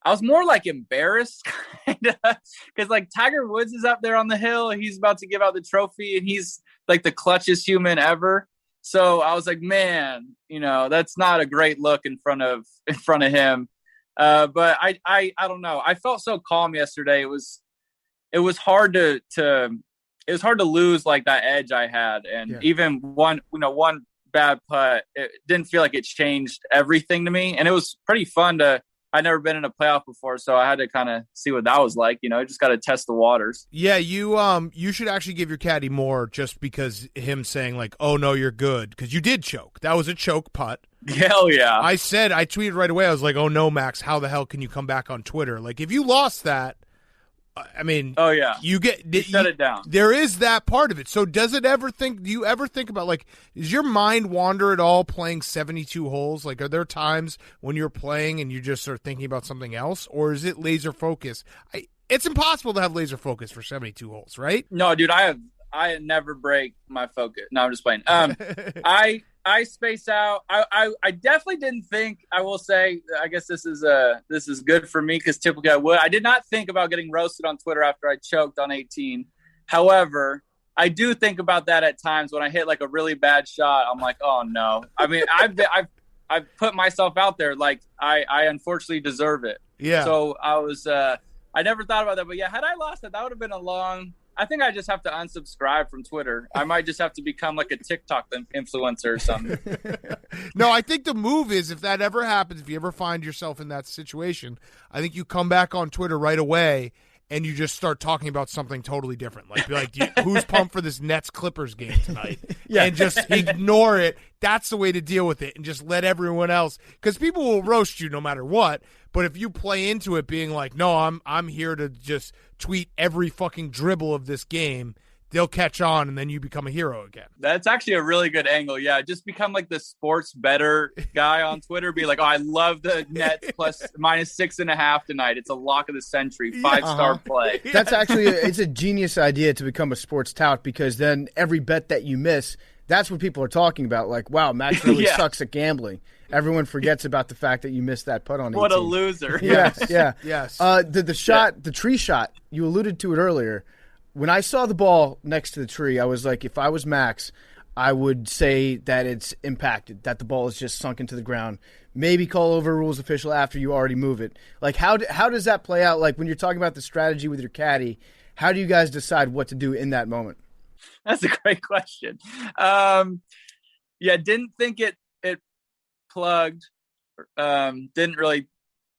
like embarrassed, kind of, because like Tiger Woods is up there on the hill. He's about to give out the trophy, and he's like the clutchest human ever. So I was like, man, that's not a great look in front of him. But I don't know. I felt so calm yesterday. It was hard to lose like that edge I had. And even one bad putt, it didn't feel like it changed everything to me. And it was pretty fun I'd never been in a playoff before, so I had to kind of see what that was like. Just got to test the waters. Yeah, you should actually give your caddy more, just because him saying like, "Oh no, you're good," because you did choke. That was a choke putt. Hell yeah! I tweeted right away. I was like, "Oh no, Max, how the hell can you come back on Twitter? Like, if you lost that, I mean, oh yeah, you shut it down. There is that part of it. So do you ever think about, like, does your mind wander at all playing 72 holes? Like, are there times when you're playing and you just are thinking about something else, or is it laser focus? It's impossible to have laser focus for 72 holes, right? No, dude, I never break my focus. No, I'm just playing. I space out. I definitely didn't think. I will say, I guess this is good for me because typically I would. I did not think about getting roasted on Twitter after I choked on 18. However, I do think about that at times when I hit like a really bad shot. I'm like, oh no. I mean, I've put myself out there. Like I unfortunately deserve it. Yeah. So I never thought about that. But yeah, had I lost it, that would have been a long. I think I just have to unsubscribe from Twitter. I might just have to become like a TikTok influencer or something. No, I think the move is, if that ever happens, if you ever find yourself in that situation, I think you come back on Twitter right away and you just start talking about something totally different. Like, be like, who's pumped for this Nets-Clippers game tonight? Yeah. And just ignore it. That's the way to deal with it, and just let everyone else, because people will roast you no matter what. But if you play into it being like, no, I'm here to just tweet every fucking dribble of this game, they'll catch on, and then you become a hero again. That's actually a really good angle. Yeah, just become like the sports better guy on Twitter. Be like, oh, I love the Nets plus -6.5 tonight. It's a lock of the century, 5-star play. That's actually it's a genius idea to become a sports tout, because then every bet that you miss, that's what people are talking about. Like, wow, Max really sucks at gambling. Everyone forgets about the fact that you missed that putt on 18. What a loser. Yes, yeah. Yes. The shot, the tree shot, you alluded to it earlier. When I saw the ball next to the tree, I was like, if I was Max, I would say that it's impacted, that the ball is just sunk into the ground. Maybe call over a rules official after you already move it. Like, how does that play out? Like, when you're talking about the strategy with your caddy, how do you guys decide what to do in that moment? That's a great question. Didn't think it plugged. Didn't really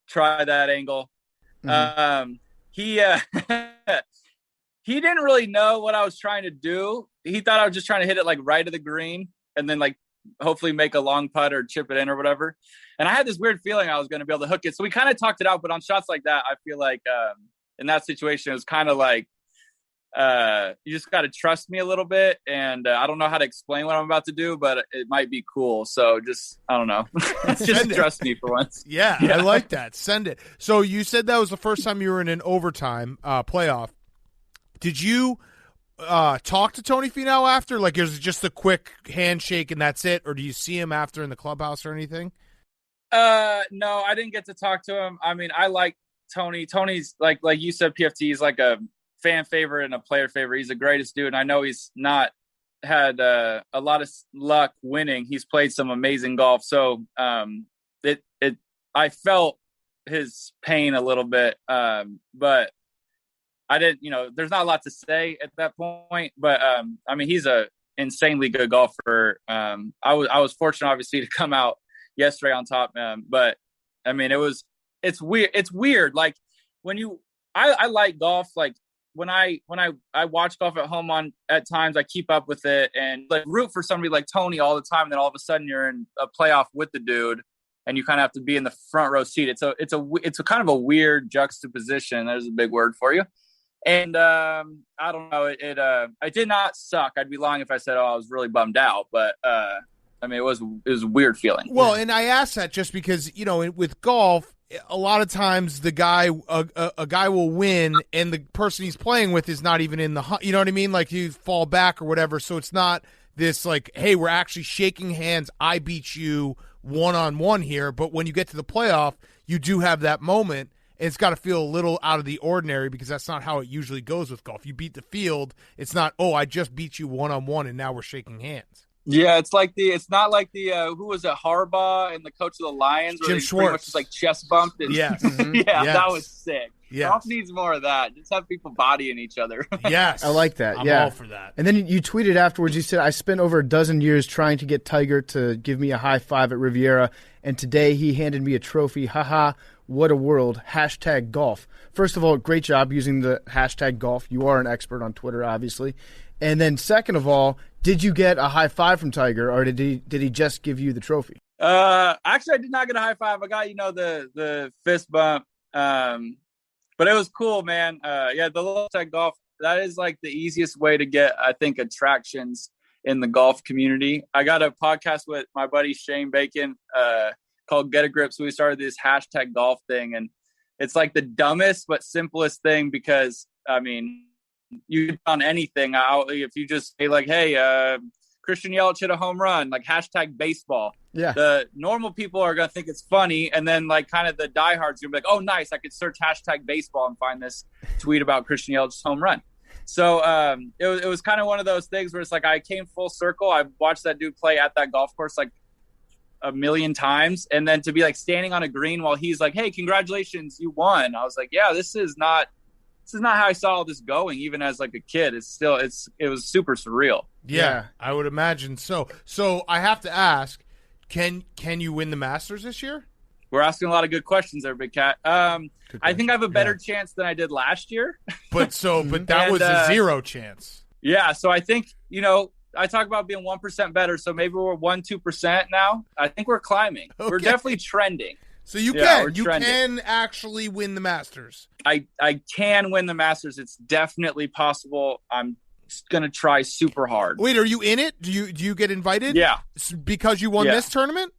try that angle. Mm-hmm. He didn't really know what I was trying to do. He thought I was just trying to hit it like right of the green and then like hopefully make a long putt or chip it in or whatever. And I had this weird feeling I was going to be able to hook it. So we kind of talked it out, but on shots like that, I feel like in that situation, it was kind of like, you just got to trust me a little bit. And I don't know how to explain what I'm about to do, but it might be cool. So just, I don't know. Just trust me for once. Yeah, I like that. Send it. So you said that was the first time you were in an overtime playoff. Did you talk to Tony Finau after? Like, is it just a quick handshake and that's it? Or do you see him after in the clubhouse or anything? No, I didn't get to talk to him. I mean, I like Tony. Tony's like you said, PFT is like a fan favorite and a player favorite. He's the greatest dude. And I know he's not had a lot of luck winning. He's played some amazing golf. So I felt his pain a little bit, but I didn't, there's not a lot to say at that point, but I mean, he's a insanely good golfer. I was fortunate, obviously, to come out yesterday on top, but I mean, it's weird. It's weird. Like I like golf. Like when I watch golf at home at times, I keep up with it and like root for somebody like Tony all the time. And then all of a sudden you're in a playoff with the dude and you kind of have to be in the front row seat. It's a kind of a weird juxtaposition. There's a big word for you. And I don't know, it did not suck. I'd be lying if I said, I was really bummed out. But I mean, it was a weird feeling. Well, and I asked that just because, with golf, a lot of times the guy, a guy will win and the person he's playing with is not even in the, you know what I mean? Like you fall back or whatever. So it's not this like, hey, we're actually shaking hands. I beat you one-on-one here. But when you get to the playoff, you do have that moment. And it's got to feel a little out of the ordinary because that's not how it usually goes with golf. You beat the field. It's not, I just beat you one-on-one and now we're shaking hands. Yeah, it's not like the who was it, Harbaugh and the coach of the Lions, where Jim they Schwartz, pretty much just like chest bumped. And, yes. Yeah, yes. That was sick. Yes. Golf needs more of that. Just have people bodying each other. Yes, I like that. I'm all all for that. And then you tweeted afterwards. You said, "I spent over a dozen years trying to get Tiger to give me a high five at Riviera, and today he handed me a trophy. Haha, what a world. #golf." First of all, great job using the #golf. You are an expert on Twitter, obviously. And then second of all, did you get a high five from Tiger, or did he just give you the trophy? Actually, I did not get a high five. I got the fist bump. But it was cool, man. The low tech golf, that is like the easiest way to get, I think, attractions in the golf community. I got a podcast with my buddy Shane Bacon called Get a Grip. So we started this hashtag golf thing, and it's like the dumbest but simplest thing because, I mean, you can on anything. If you just say like, hey, Christian Yelich hit a home run, like hashtag baseball. Yeah. The normal people are going to think it's funny. And then like kind of the diehards are going to be like, oh, nice. I could search hashtag baseball and find this tweet about Christian Yelich's home run. So it was kind of one of those things where it's like I came full circle. I watched that dude play at that golf course like a million times. And then to be like standing on a green while he's like, hey, congratulations, you won. I was like, yeah, this is not how I saw all this going, even as like a kid. It was super surreal. Yeah, I would imagine so. So I have to ask, can you win the Masters this year? We're asking a lot of good questions there, Big Cat. I think I have a better chance than I did last year. But that was a zero chance. Yeah, so I think, I talk about being 1% better, so maybe we're 1-2% now. I think we're climbing. Okay. We're definitely trending. So you can actually win the Masters. I can win the Masters. It's definitely possible. I'm just gonna try super hard. Wait, are you in it? Do you get invited? Yeah, because you won this tournament,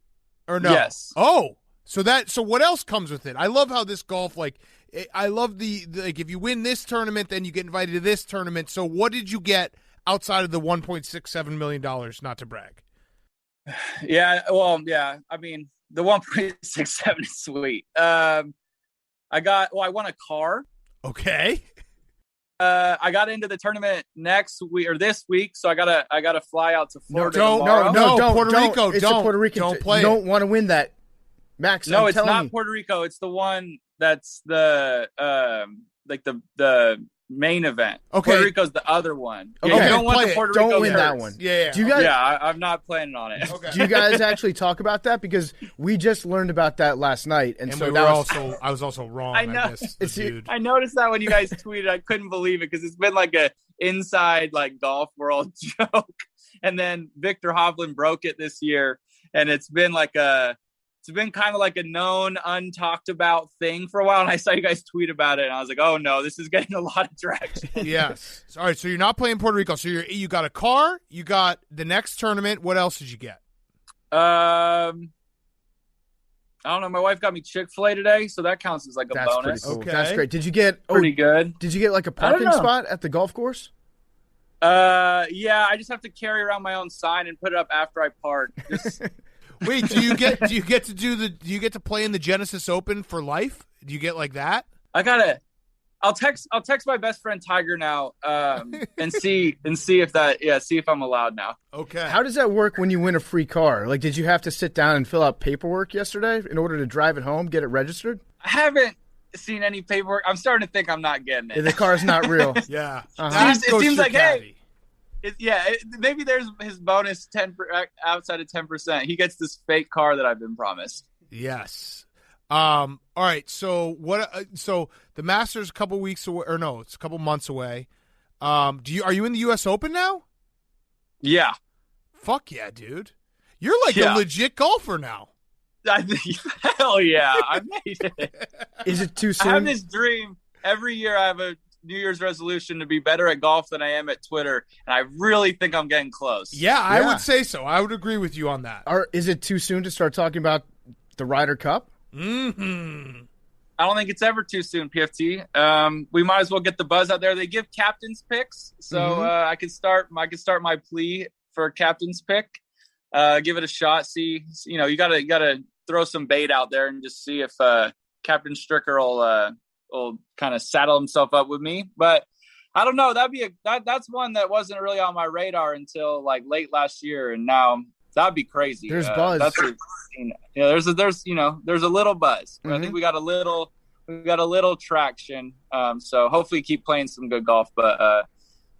or no? Yes. Oh, so what else comes with it? I love how this golf I love the if you win this tournament, then you get invited to this tournament. So what did you get outside of the $1.67 million? Not to brag. Yeah. Well, yeah. I mean, the 1.67 is sweet. I won a car. Okay. I got into the tournament this week, so I gotta fly out to Florida. Don't Puerto Rico. It's a Puerto Rican. Don't play. You don't want to win that, Max. No, it's not Puerto Rico. It's the one that's the the main event. Okay. Puerto Rico's the other one. Okay. You don't want the Puerto Rico. Don't win that one. Yeah. Do you guys? Yeah, I'm not planning on it. Okay. Do you guys actually talk about that? Because we just learned about that last night, and so I was also wrong. I know. Dude. I noticed that when you guys tweeted. I couldn't believe it because it's been like a inside like golf world joke, and then Victor Hovland broke it this year, and it's been kind of like a known, untalked about thing for a while. And I saw you guys tweet about it, and I was like, oh no, this is getting a lot of traction. Yes. All right. So you're not playing Puerto Rico. So you got a car. You got the next tournament. What else did you get? I don't know. My wife got me Chick-fil-A today, so that counts as like a bonus. Pretty cool. Okay. That's great. Did you get pretty good? Did you get like a parking spot at the golf course? Yeah. I just have to carry around my own sign and put it up after I park. Wait, do you get to play in the Genesis Open for life? Do you get like that? I'll text my best friend Tiger now, and see if I'm allowed now. Okay. How does that work when you win a free car? Like, did you have to sit down and fill out paperwork yesterday in order to drive it home, get it registered? I haven't seen any paperwork. I'm starting to think I'm not getting it. The car's not real. Yeah. It seems like, hey. Maybe there's his bonus 10 outside of 10%. He gets this fake car that I've been promised. Yes. All right. So what? So the Masters a couple weeks away, or no? It's a couple months away. Are you in the U.S. Open now? Yeah. Fuck yeah, dude! You're like a legit golfer now. Hell yeah! I made it. Is it too soon? I have this dream every year. I have a New Year's resolution to be better at golf than I am at Twitter, and I really think I'm getting close. Yeah, I would say so. I would agree with you on that. Or is it too soon to start talking about the Ryder Cup? Mm-hmm. I don't think it's ever too soon, PFT. We might as well get the buzz out there. They give captain's picks, so I can start my plea for a captain's pick. Give it a shot. See, you gotta throw some bait out there and just see if Captain Stricker will kind of saddle himself up with me. But I don't know. That's one that wasn't really on my radar until like late last year, and now that'd be crazy. There's buzz. There's a little buzz. I think we got a little traction. So hopefully keep playing some good golf. But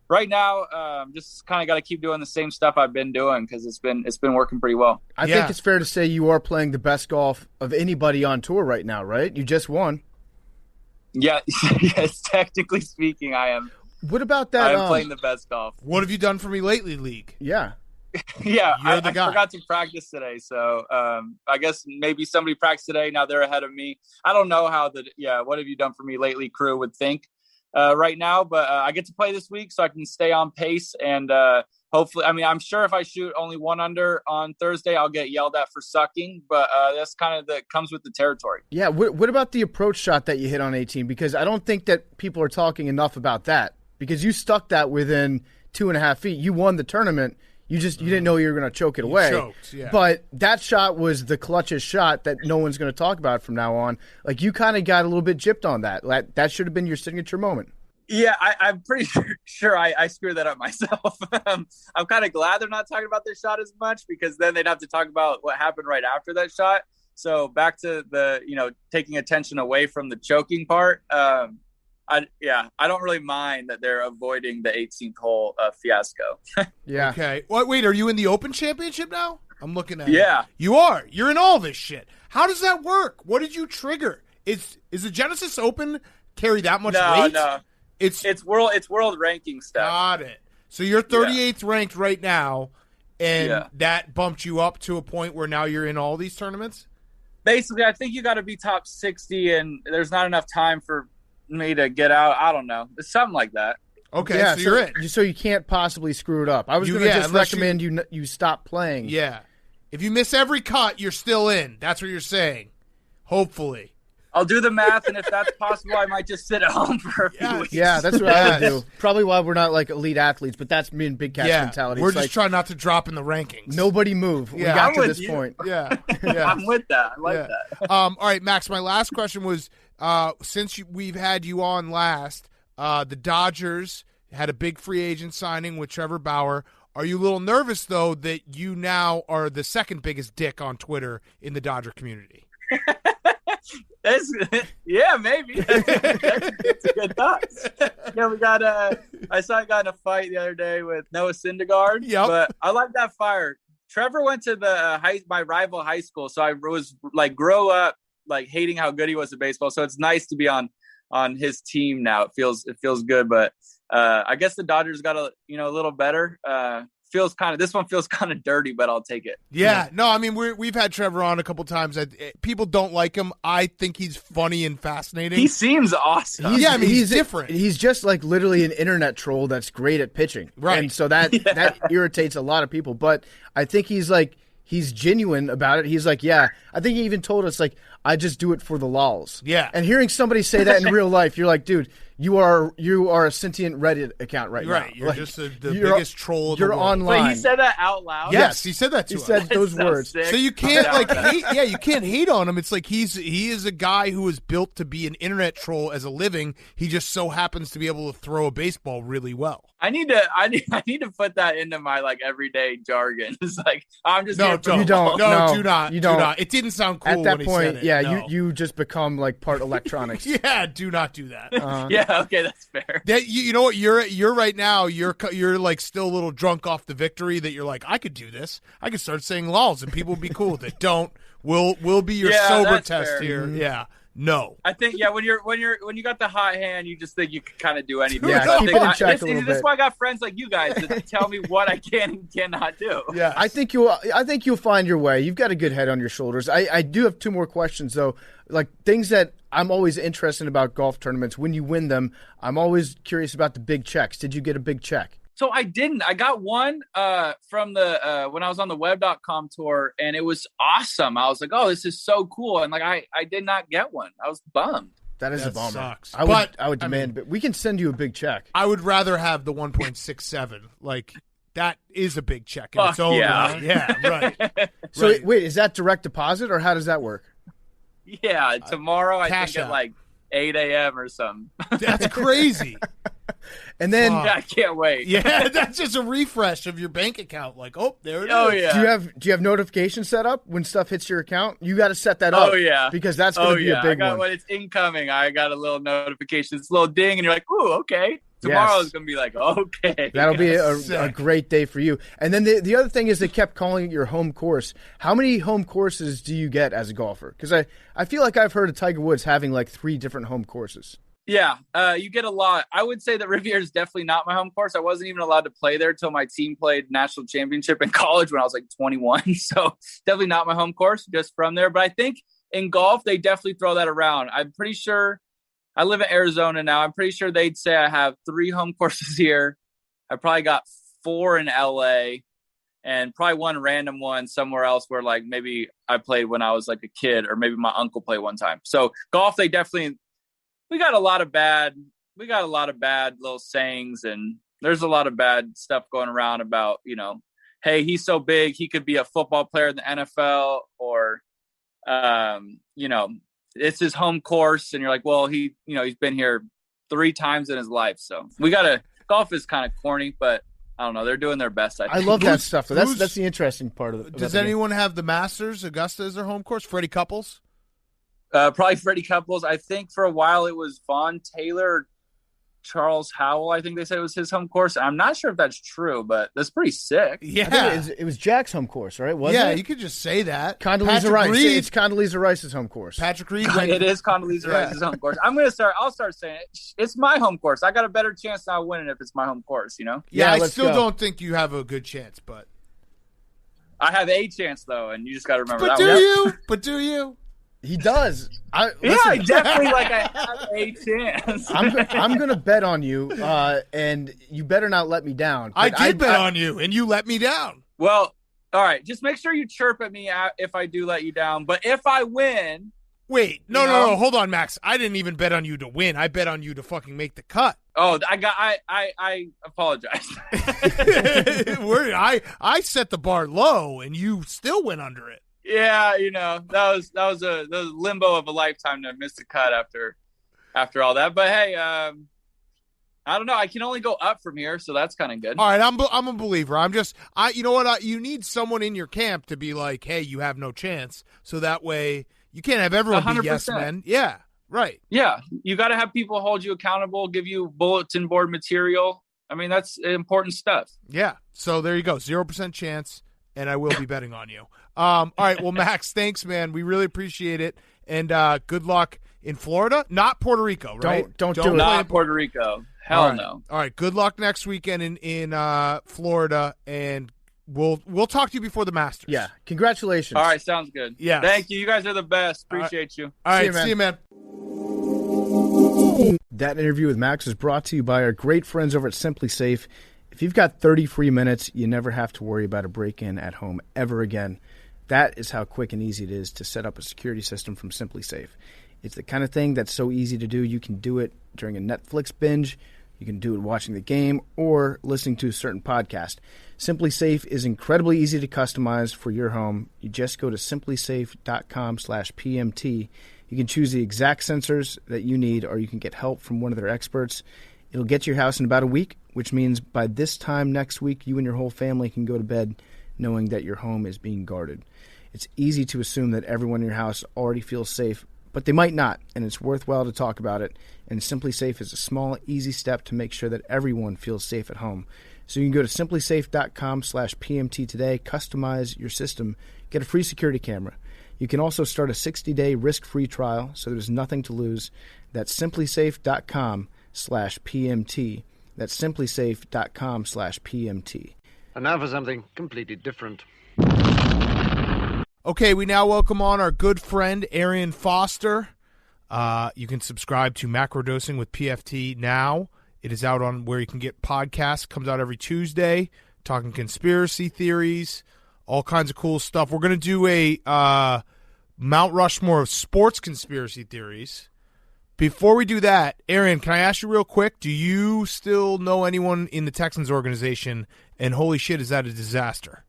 right now, just kind of got to keep doing the same stuff I've been doing because it's been working pretty well. I think it's fair to say you are playing the best golf of anybody on tour right now, right? You just won. Yeah, yes. Technically speaking, I am. What about that? I'm playing the best golf. What have you done for me lately, League? Yeah. Yeah, You're the I guy. forgot to practice today, so I guess maybe somebody practiced today. Now they're ahead of me. I don't know how what have you done for me lately, crew would think right now, but I get to play this week, so I can stay on pace and hopefully. I mean, I'm sure if I shoot only 1 under on Thursday, I'll get yelled at for sucking, but that's kind of comes with the territory. Yeah. What about the approach shot that you hit on 18? Because I don't think that people are talking enough about that. Because you stuck that within 2.5 feet. You won the tournament. You didn't know you were going to choke it away. Choked, yeah. But that shot was the clutchest shot that no one's going to talk about from now on. Like, you kind of got a little bit gypped on that. That should have been your signature moment. Yeah, I'm pretty sure I screwed that up myself. I'm kind of glad they're not talking about this shot as much, because then they'd have to talk about what happened right after that shot. So back to the, taking attention away from the choking part. I don't really mind that they're avoiding the 18th hole fiasco. Yeah. Okay. Wait, are you in the Open Championship now? I'm looking at Yeah. it. You are. You're in all this shit. How does that work? What did you trigger? Is the Genesis Open carry that much weight? No. It's world ranking stuff. Got it. So you're 38th ranked right now, and that bumped you up to a point where now you're in all these tournaments? Basically, I think you got to be top 60, and there's not enough time for me to get out. I don't know. It's something like that. Okay, Yeah, so you're in. So you can't possibly screw it up. I was going to just recommend you stop playing. Yeah. If you miss every cut, you're still in. That's what you're saying. Hopefully. I'll do the math, and if that's possible, I might just sit at home for a few weeks. Yeah, that's what I would do. Probably why we're not like elite athletes, but that's me and Big Cat's mentality. We're It's just trying not to drop in the rankings. Nobody move. We got to this point. Yeah. I'm with that. I like that. All right, Max, my last question was, since we've had you on last, the Dodgers had a big free agent signing with Trevor Bauer. Are you a little nervous, though, that you now are the second biggest dick on Twitter in the Dodger community? Yeah, maybe. That's a good thought. Yeah, we got I saw I got in a fight the other day with Noah Syndergaard. Yep. But I like that fire. Trevor went to the my rival high school, so I was like grow up like hating how good he was at baseball. So it's nice to be on his team now. It feels good, but I guess the Dodgers got a little better. This one feels kind of dirty, but I'll take it. Yeah, no, I mean we've had Trevor on a couple times. People don't like him. I think he's funny and fascinating. He seems awesome. He's different. He's just like literally an internet troll that's great at pitching, right? And so that irritates a lot of people. But I think he's genuine about it. He's like, yeah. I think he even told us like, I just do it for the lols. Yeah. And hearing somebody say that in real life, you're like, dude, you are a sentient Reddit account right now. Right. You're like, just the biggest troll in the world. You're online. Wait, he said that out loud? Yes, he said that to us. He said those words. Sick. So you can't hate. Yeah, you can't hate on him. It's like he is a guy who was built to be an internet troll as a living. He just so happens to be able to throw a baseball really well. I need to put that into my like everyday jargon. It's like I'm just do not. You don't. It didn't sound cool at that when point. he said it. Yeah, no. you just become like part electronics. Yeah, do not do that. Yeah, okay, that's fair. That you know what you're right now. You're like still a little drunk off the victory. That you're like, I could do this. I could start saying lols and people would be cool with it. Don't. We'll be your sober test fair. here. Yeah. No. I think when you got the hot hand, you just think you can kind of do anything. Yeah, keep it in check a little bit. That's why I got friends like you guys to tell me what I can and cannot do. Yeah, I think you'll find your way. You've got a good head on your shoulders. I do have 2 more questions though. Like things that I'm always interested about golf tournaments. When you win them, I'm always curious about the big checks. Did you get a big check? So I didn't. I got one from the when I was on the web.com tour, and it was awesome. I was like, oh, this is so cool. And like I did not get one. I was bummed. That is a bummer. Sucks. I would demand, but we can send you a big check. I would rather have the 1.67. Like that is a big check in its own right. Yeah, right. So right. wait, is that direct deposit or how does that work? Yeah, tomorrow I Cash think out. at like 8 a.m. or something. That's crazy. And then I can't wait. Yeah, that's just a refresh of your bank account. Like, oh, there it is. Oh yeah. do you have notifications set up when stuff hits your account? You got to set that up. Oh yeah. Because that's going to be a big one. When it's incoming, I got a little notification. It's a little ding, and you're like, ooh, okay. Tomorrow's Yes. going to be like, okay. That'll be a Sick. great day for you. And then the other thing is they kept calling it your home course. How many home courses do you get as a golfer? Because I feel like I've heard of Tiger Woods having like 3 different home courses. Yeah, you get a lot. I would say that Riviera is definitely not my home course. I wasn't even allowed to play there till my team played national championship in college when I was like 21. So definitely not my home course, just from there. But I think in golf, they definitely throw that around. I'm pretty sure I live in Arizona now. I'm pretty sure they'd say I have 3 home courses here. I probably got 4 in LA and probably 1 random one somewhere else where like maybe I played when I was like a kid or maybe my uncle played one time. So golf, they definitely... We got a lot of bad little sayings, and there's a lot of bad stuff going around about, hey, he's so big, he could be a football player in the NFL, or, it's his home course. And you're like, well, he's been here 3 times in his life. So golf is kind of corny, but I don't know. They're doing their best. I love that stuff. That's the interesting part of it. Does anyone have the Masters, Augusta as their home course? Freddie Couples? Probably Freddie Couples. I think for a while it was Vaughn Taylor, Charles Howell. I think they said it was his home course. I'm not sure if that's true, but that's pretty sick. Yeah, I think it was Jack's home course, right? Wasn't it? You could just say that. Condoleezza Rice. It's Condoleezza Rice's home course. Patrick Reed. It is Condoleezza Rice's home course. I'll start saying it. It's my home course. I got a better chance now winning if it's my home course. Yeah, I still don't think you have a good chance, but I have a chance though, and you just got to remember that. But do you? He does. Definitely. Like I have a chance. I'm going to bet on you, and you better not let me down. I did bet on you, and you let me down. Well, all right. Just make sure you chirp at me if I do let you down. But if I win, wait, no, hold on, Max. I didn't even bet on you to win. I bet on you to fucking make the cut. Oh, I apologize. I set the bar low, and you still went under it. Yeah, that was a limbo of a lifetime to miss the cut after all that. But hey, I don't know. I can only go up from here, so that's kind of good. All right, I'm a believer. You know what? You need someone in your camp to be like, hey, you have no chance. So that way you can't have everyone 100%. Be yes men. Yeah, right. Yeah, you got to have people hold you accountable, give you bulletin board material. I mean, that's important stuff. Yeah. So there you go. 0% chance. And I will be betting on you. All right. Well, Max, thanks, man. We really appreciate it. And good luck in Florida. Not Puerto Rico, right? Don't do it. Not Puerto Rico. Hell no. All right. Good luck next weekend in Florida. And we'll talk to you before the Masters. Yeah. Congratulations. All right. Sounds good. Yeah. Thank you. You guys are the best. Appreciate you. All right. See you, man. That interview with Max is brought to you by our great friends over at Simply Safe. If you've got 30 free minutes, you never have to worry about a break-in at home ever again. That is how quick and easy it is to set up a security system from Simply Safe. It's the kind of thing that's so easy to do. You can do it during a Netflix binge. You can do it watching the game or listening to a certain podcast. Simply Safe is incredibly easy to customize for your home. You just go to simplysafe.com/PMT. You can choose the exact sensors that you need, or you can get help from one of their experts. It'll get to your house in about a week, which means by this time next week, you and your whole family can go to bed knowing that your home is being guarded. It's easy to assume that everyone in your house already feels safe, but they might not, and it's worthwhile to talk about it. And Simply Safe is a small, easy step to make sure that everyone feels safe at home. So you can go to simplysafe.com/PMT today, customize your system, get a free security camera. You can also start a 60-day risk-free trial, so there's nothing to lose. That's simplysafe.com/PMT. That's simplysafe.com/PMT. And now for something completely different. Okay, we now welcome on our good friend, Arian Foster. You can subscribe to Macrodosing with PFT now. It is out on where you can get podcasts. Comes out every Tuesday, talking conspiracy theories, all kinds of cool stuff. We're going to do a Mt Rushmore of sports conspiracy theories. Before we do that, Arian, can I ask you real quick, do you still know anyone in the Texans organization, and holy shit, is that a disaster?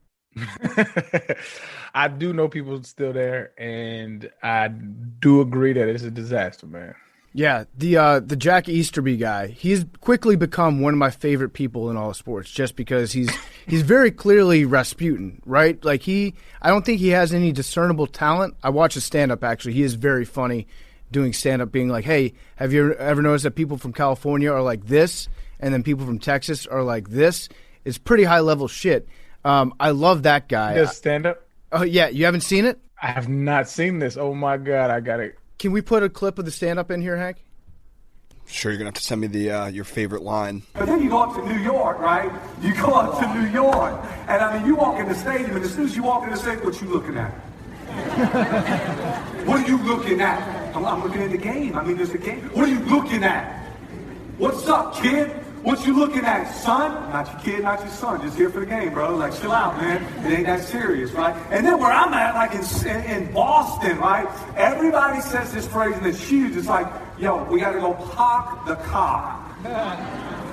I do know people still there, and I do agree that it's a disaster, man. Yeah, the Jack Easterby guy, he's quickly become one of my favorite people in all of sports just because he's very clearly Rasputin, right? Like I don't think he has any discernible talent. I watch his stand-up, actually. He is very funny doing stand-up, being like, hey, have you ever noticed that people from California are like this, and then people from Texas are like this? It's pretty high-level shit. I love that guy. Does stand-up? Oh, yeah. You haven't seen it? I have not seen this. Oh, my God. I got it. Can we put a clip of the stand-up in here, Hank? Sure, you're gonna have to send me the your favorite line. But then you go up to New York, right? You go up to New York, and I mean, you walk in the stadium, and as soon as you walk in the stadium, what you looking at? What are you looking at? I'm looking at the game. I mean, there's a game. What are you looking at? What's up, kid? What you looking at, son? Not your kid, not your son. Just here for the game, bro. Like, chill out, man. It ain't that serious, right? And then where I'm at, like in Boston, right? Everybody says this phrase, and it's huge. It's like, yo, we got to go park the car.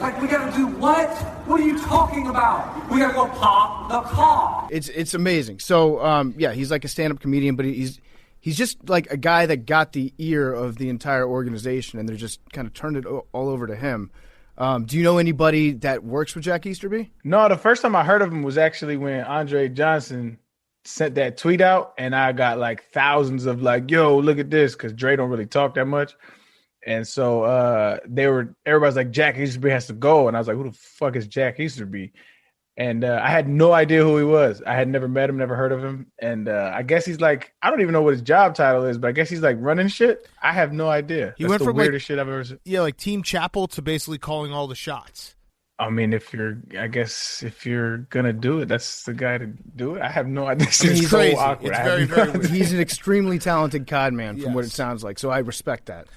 Like, we got to do what? What are you talking about? We got to go park the car. It's amazing. So, yeah, he's like a stand-up comedian, but he's just like a guy that got the ear of the entire organization, and they're just kind of turned it all over to him. Do you know anybody that works with Jack Easterby? No, the first time I heard of him was actually when Andre Johnson sent that tweet out, and I got like thousands of like, yo, look at this, because Dre don't really talk that much. And so everybody's like, Jack Easterby has to go. And I was like, who the fuck is Jack Easterby? And I had no idea who he was. I had never met him, never heard of him. And I guess he's like, I don't even know what his job title is, but I guess he's like running shit. I have no idea. He went from weirdest shit I've ever seen. Yeah, like Team Chapel to basically calling all the shots. I mean, if you're gonna do it, that's the guy to do it. I have no idea. He's so crazy. awkward. It's very, very weird. He's an extremely talented cod man, from what it sounds like. So I respect that.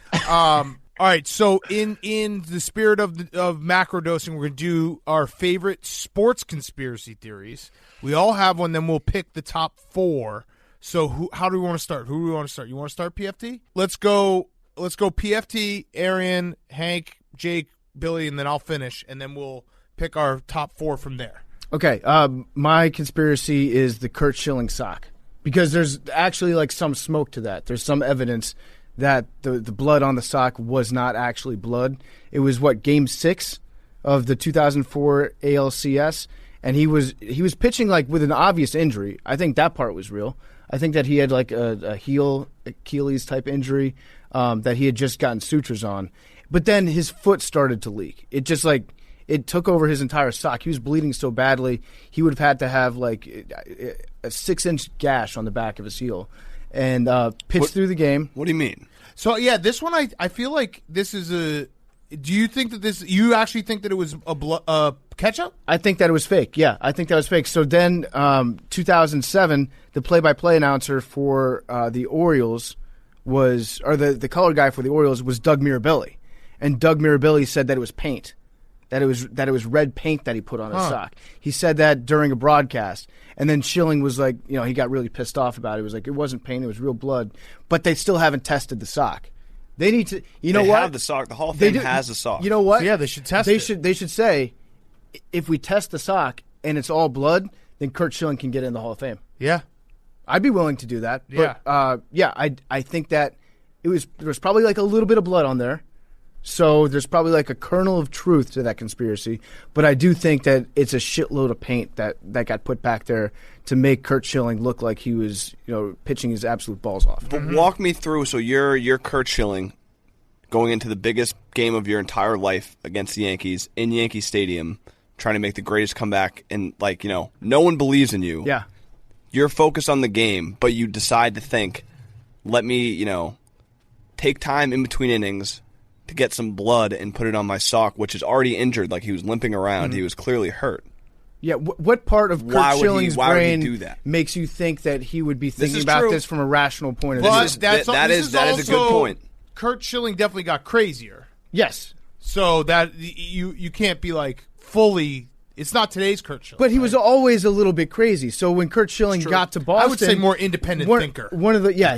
All right, so in the spirit of macrodosing, we're going to do our favorite sports conspiracy theories. We all have one, then we'll pick the top 4. So how do we want to start? Who do we want to start? You want to start PFT? Let's go PFT, Arian, Hank, Jake, Billy, and then I'll finish, and then we'll pick our top 4 from there. Okay, my conspiracy is the Kurt Schilling sock, because there's actually like some smoke to that. There's some evidence that the blood on the sock was not actually blood. It was Game 6 of the 2004 ALCS, and he was pitching like with an obvious injury. I think that part was real. I think that he had like a heel Achilles type injury that he had just gotten sutures on, but then his foot started to leak. It just like it took over his entire sock. He was bleeding so badly he would have had to have like a 6-inch gash on the back of his heel. And pitched through the game. What do you mean? So yeah, this one I feel like this is a. Do you think that this? You actually think that it was a catch-up? I think that it was fake. Yeah, I think that was fake. So then, 2007, the play-by-play announcer for the Orioles was, or the color guy for the Orioles was Doug Mirabelli, and Doug Mirabelli said that it was paint. That it was red paint that he put on his sock. He said that during a broadcast, and then Schilling was like, he got really pissed off about it. He was like, it wasn't paint, it was real blood. But they still haven't tested the sock. They need to. They have the sock. The Hall of Fame has the sock. You know what? So yeah, they should test it. They should say, if we test the sock and it's all blood, then Kurt Schilling can get in the Hall of Fame. Yeah, I'd be willing to do that. But, I think that there was probably like a little bit of blood on there. So there's probably like a kernel of truth to that conspiracy, but I do think that it's a shitload of paint that got put back there to make Kurt Schilling look like he was, pitching his absolute balls off. But walk me through. So you're Kurt Schilling going into the biggest game of your entire life against the Yankees in Yankee Stadium, trying to make the greatest comeback, and no one believes in you. Yeah, you're focused on the game, but you decide to think, let me, take time in between innings to get some blood and put it on my sock, which is already injured. Like he was limping around. He was clearly hurt. Yeah, what part of Kurt Schilling's brain do that? Makes you think that he would be thinking about this from a rational point of view? That is a good point. Kurt Schilling definitely got crazier. Yes. So that you can't be like fully. It's not today's Kurt Schilling. But he was always a little bit crazy. So when Kurt Schilling got to Boston, I would say more independent thinker.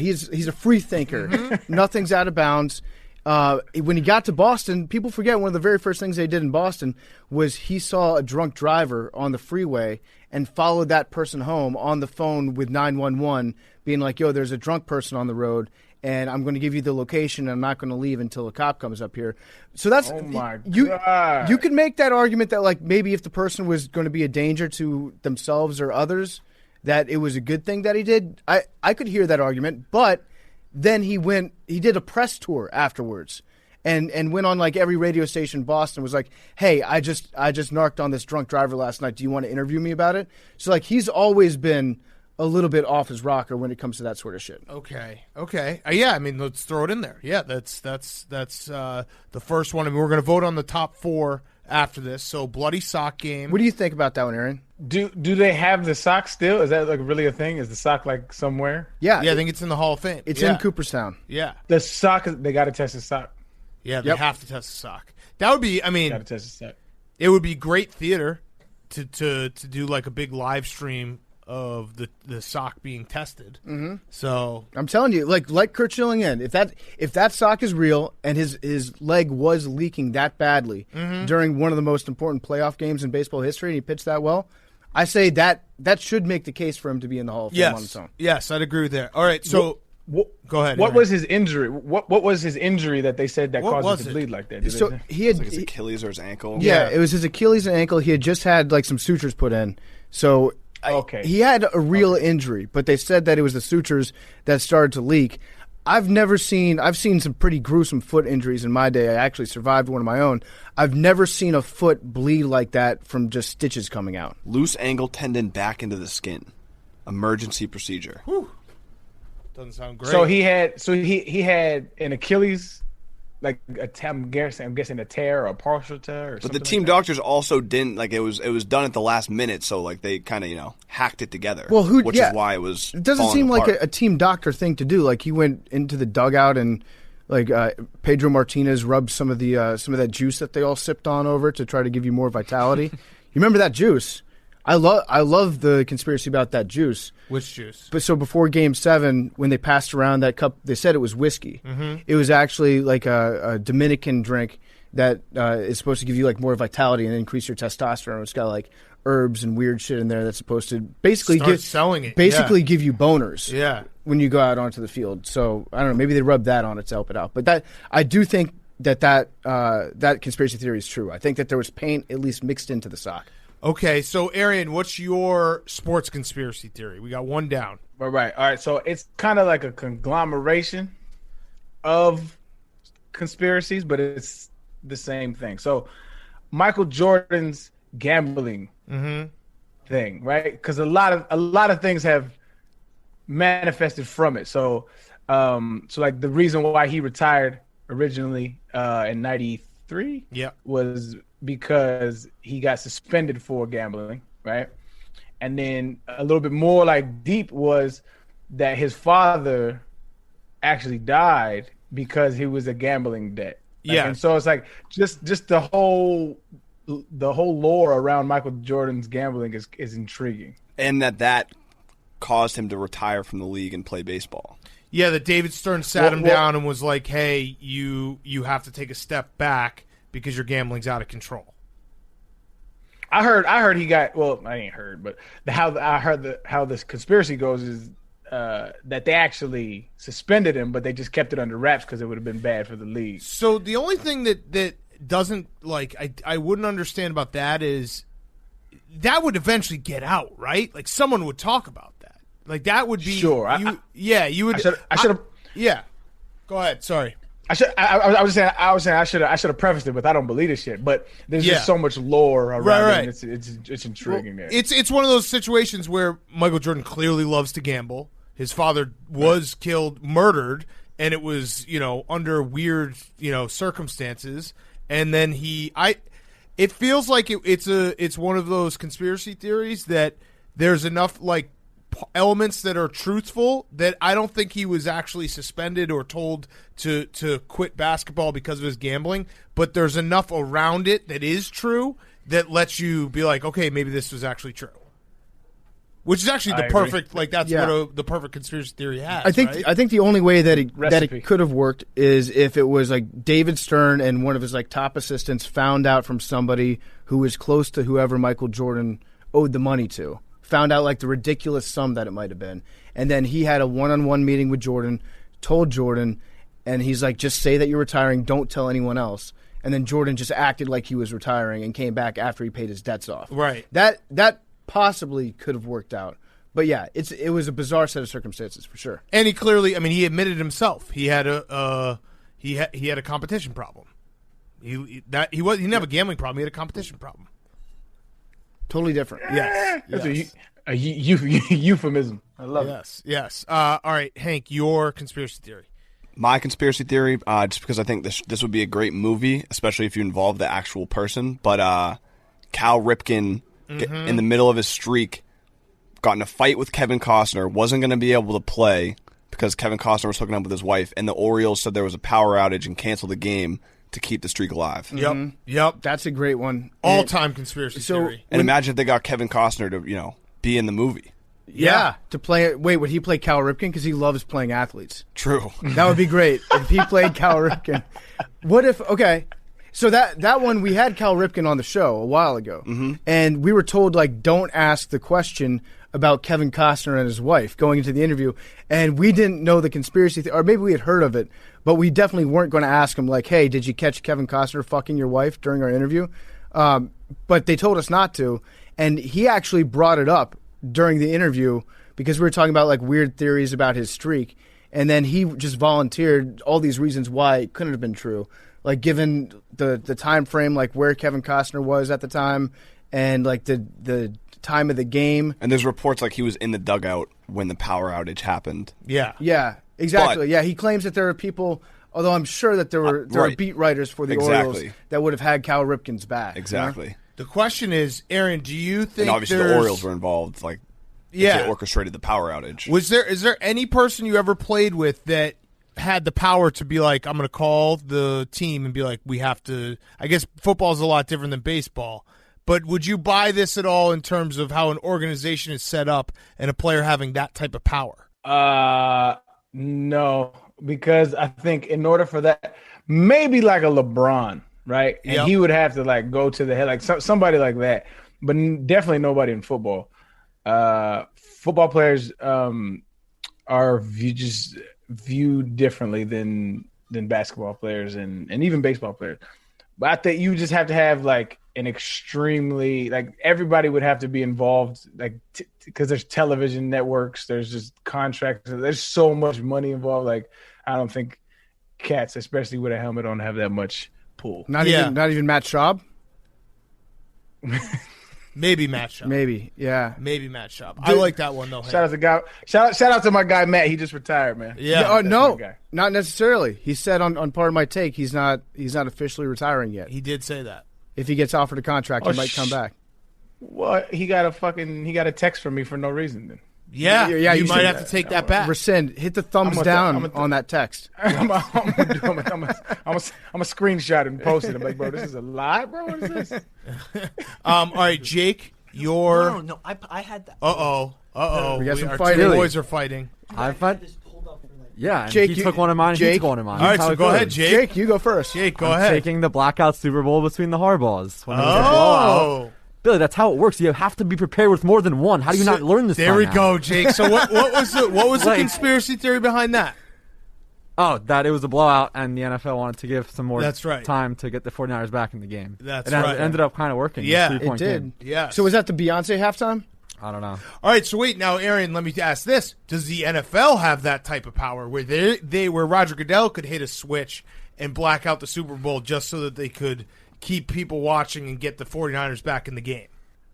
He's a free thinker. Nothing's out of bounds. When he got to Boston, people forget one of the very first things they did in Boston was he saw a drunk driver on the freeway and followed that person home on the phone with 911, being like, yo, there's a drunk person on the road, and I'm going to give you the location, and I'm not going to leave until a cop comes up here. So that's you could make that argument that like maybe if the person was going to be a danger to themselves or others, that it was a good thing that he did. I could hear that argument, but then he did a press tour afterwards and went on like every radio station in Boston, was like, hey, I just narked on this drunk driver last night. Do you want to interview me about it? So like he's always been a little bit off his rocker when it comes to that sort of shit. Okay. Yeah, I mean, let's throw it in there. Yeah, that's the first one. I mean, we're going to vote on the top 4 after this. So, bloody sock game. What do you think about that one, Aaron? Do they have the sock still? Is that like really a thing? Is the sock like somewhere? Yeah, I think it's in the Hall of Fame. It's in Cooperstown. Yeah, the sock. They got to test the sock. Yeah, they have to test the sock. That would be. I mean, got to test the sock. It would be great theater to do like a big live stream of the sock being tested. Mm-hmm. So I'm telling you, like Kurt Schilling in, if that sock is real and his leg was leaking that badly during one of the most important playoff games in baseball history, and he pitched that well, I say that should make the case for him to be in the Hall of Fame on its own. Yes, I'd agree with that. All right, so go ahead. What Aaron. was his injury? What was his injury that they said that caused him to bleed like that? So he had his Achilles or his ankle. Yeah, it was his Achilles and ankle. He had just had like some sutures put in. So he had a real injury, but they said that it was the sutures that started to leak. I've seen some pretty gruesome foot injuries in my day. I actually survived one of my own. I've never seen a foot bleed like that from just stitches coming out. Loose ankle tendon back into the skin. Emergency procedure. Whew. Doesn't sound great. So he had an Achilles, like I'm guessing a tear or a partial tear. But the team doctors also didn't it was done at the last minute, so like they kind of hacked it together. Well, which is why it was. It doesn't seem apart. like a team doctor thing to do. Like he went into the dugout and Pedro Martinez rubbed some of that juice that they all sipped on over to try to give you more vitality. You remember that juice? I love the conspiracy about that juice. Which juice? But so before Game 7, when they passed around that cup, they said it was whiskey. Mm-hmm. It was actually like a Dominican drink that is supposed to give you like more vitality and increase your testosterone. It's got like herbs and weird shit in there that's supposed to basically give you boners. Yeah. When you go out onto the field. So I don't know, maybe they rubbed that on it to help it out. But that I do think that conspiracy theory is true. I think that there was paint at least mixed into the sock. Okay, so Arian, what's your sports conspiracy theory? We got one down. Right. All right. So it's kind of like a conglomeration of conspiracies, but it's the same thing. So Michael Jordan's gambling thing, right? Because a lot of things have manifested from it. So like the reason why he retired originally in '93, was because he got suspended for gambling, right? And then a little bit more like deep was that his father actually died because he was a gambling debt. And so it's like just the whole lore around Michael Jordan's gambling is intriguing. And that caused him to retire from the league and play baseball. Yeah, that David Stern sat him down and was like, "Hey, you have to take a step back because your gambling's out of control." I heard he got, well, I ain't heard, but how this conspiracy goes is that they actually suspended him, but they just kept it under wraps because it would have been bad for the league. So the only thing that doesn't, I wouldn't understand about that is that would eventually get out, right? Like someone would talk about that. Like that would be sure. You would. I should have. Yeah. Go ahead. Sorry. I was saying I should have prefaced it with I don't believe this shit, but there's just so much lore around it. And it's intriguing. Well, it's one of those situations where Michael Jordan clearly loves to gamble. His father was murdered, and it was under weird circumstances. And then it feels like it's one of those conspiracy theories that there's enough elements that are truthful that I don't think he was actually suspended or told to quit basketball because of his gambling, but there's enough around it that is true that lets you be like, okay, maybe this was actually true. Which is actually the perfect, the perfect conspiracy theory has. I think the only way that it could have worked is if it was like David Stern and one of his top assistants found out from somebody who was close to whoever Michael Jordan owed the money to. Found out the ridiculous sum that it might have been. And then he had a one-on-one meeting with Jordan, told Jordan, and he's like, just say that you're retiring, don't tell anyone else. And then Jordan just acted like he was retiring and came back after he paid his debts off. Right. That possibly could have worked out. But yeah, it was a bizarre set of circumstances for sure. And he clearly, he admitted himself. He had a competition problem. He didn't have a gambling problem, he had a competition problem. Totally different. Yes. A euphemism. I love it. Yes. All right, Hank, your conspiracy theory. My conspiracy theory, just because I think this would be a great movie, especially if you involve the actual person. But Cal Ripken, in the middle of his streak, got in a fight with Kevin Costner, wasn't going to be able to play because Kevin Costner was hooking up with his wife, and the Orioles said there was a power outage and canceled the game to keep the streak alive. Yep. That's a great one. All-time conspiracy theory. And imagine if they got Kevin Costner to, be in the movie. Yeah, to play. Wait, would he play Cal Ripken? Because he loves playing athletes. True. That would be great if he played Cal Ripken. What if? Okay, so that one we had Cal Ripken on the show a while ago, and we were told don't ask the question about Kevin Costner and his wife going into the interview, and we didn't know the conspiracy, or maybe we had heard of it, but we definitely weren't going to ask him hey, did you catch Kevin Costner fucking your wife during our interview? But they told us not to, and he actually brought it up during the interview because we were talking about weird theories about his streak, and then he just volunteered all these reasons why it couldn't have been true, given the time frame, where Kevin Costner was at the time, and the time of the game. And there's reports he was in the dugout when the power outage happened. Yeah, exactly. He claims that there are people, although I'm sure that there are beat writers for the Orioles that would have had Cal Ripken's back. Exactly. You know? The question is, Aaron, do you think and obviously the Orioles were involved, they orchestrated the power outage. Is there any person you ever played with that had the power to be I'm going to call the team and be we have to, I guess football is a lot different than baseball, but would you buy this at all in terms of how an organization is set up and a player having that type of power? No, because I think in order for that, maybe a LeBron, right? And he would have to go to the head, somebody like that, but definitely nobody in football. Football players are just viewed differently than basketball players and even baseball players. But I think you just have to have an extremely everybody would have to be involved because there's television networks, there's just contracts, there's so much money involved. I don't think cats, especially with a helmet on, have that much pull. Not even Matt Schaub. Maybe Matt Schaub. Maybe Matt Schaub. I like that one though. Shout out to my guy Matt. He just retired, man. No, not necessarily. He said on Part of My Take he's not officially retiring yet. He did say that. If he gets offered a contract, he might come back. What? He got a text from me for no reason then. Yeah, you might have to take that back. Rescind. Hit the thumbs down on that text. I'm a screenshot and post it. I'm bro, this is a lie, bro. What is this? All right, Jake, your. No, I had that. We got some our fighting. two boys are fighting. I fight. Yeah, and Jake, he took one of mine. Jake, he took one of mine. All right, so go ahead, Jake. Jake, you go first. Jake, go I'm ahead. Taking the blackout Super Bowl between the Harbaughs. When there was a blowout. Billy, that's how it works. You have to be prepared with more than one. How do you not learn this? There we now? go, Jake. So what was the conspiracy theory behind that? Oh, that it was a blowout, and the NFL wanted to give some more That's right. time to get the 49ers back in the game. That's and right. It ended up kind of working. Yeah, it did. Yeah. So was that the Beyonce halftime? I don't know. All right, so wait, now, Aaron, let me ask this. Does the NFL have that type of power where where Roger Goodell could hit a switch and black out the Super Bowl just so that they could keep people watching and get the 49ers back in the game?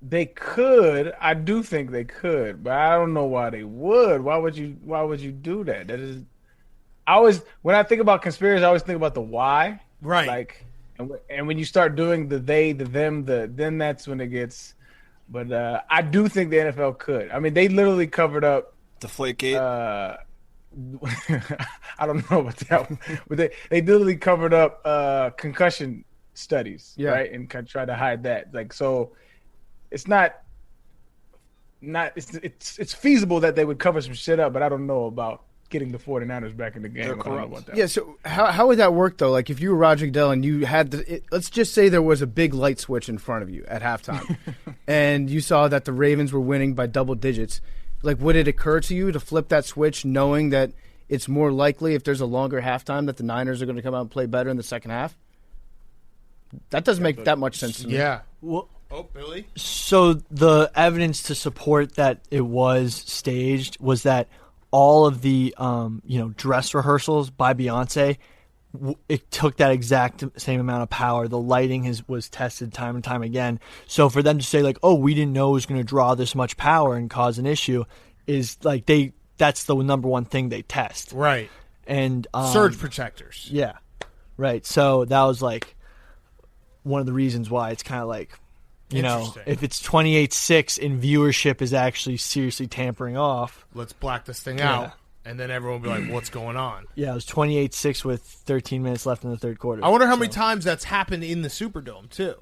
They could. I do think they could, but I don't know why they would. Why would you do that? That is, when I think about conspiracy, I always think about the why. Right. And when you start doing the they, the them, then that's when it ggets. But I do think the NFL could. I mean, they literally covered up Deflategate. I don't know about that one, but they literally covered up concussion studies, right, and tried to hide that. So it's not it's feasible that they would cover some shit up, but I don't know about getting the 49ers back in the game. I don't know about that. Yeah, so how would that work, though? If you were Roger Goodell and you had let's just say there was a big light switch in front of you at halftime and you saw that the Ravens were winning by double digits, would it occur to you to flip that switch knowing that it's more likely if there's a longer halftime that the Niners are going to come out and play better in the second half? That doesn't make that much sense to me. Yeah. Well, Billy? So the evidence to support that it was staged was that all of the dress rehearsals by Beyonce it took that exact same amount of power. The lighting was tested time and time again. So for them to say like, oh, we didn't know it was going to draw this much power and cause an issue is like that's the number one thing they test. Right. And surge protectors. Yeah. Right. So that was like one of the reasons why it's kind of like, you know, if it's 28.6 and viewership is actually seriously tampering off. Let's black this thing out. And then everyone will be like, what's going on? Yeah, it was 28-6 with 13 minutes left in the third quarter. I wonder how many times that's happened in the Superdome, too.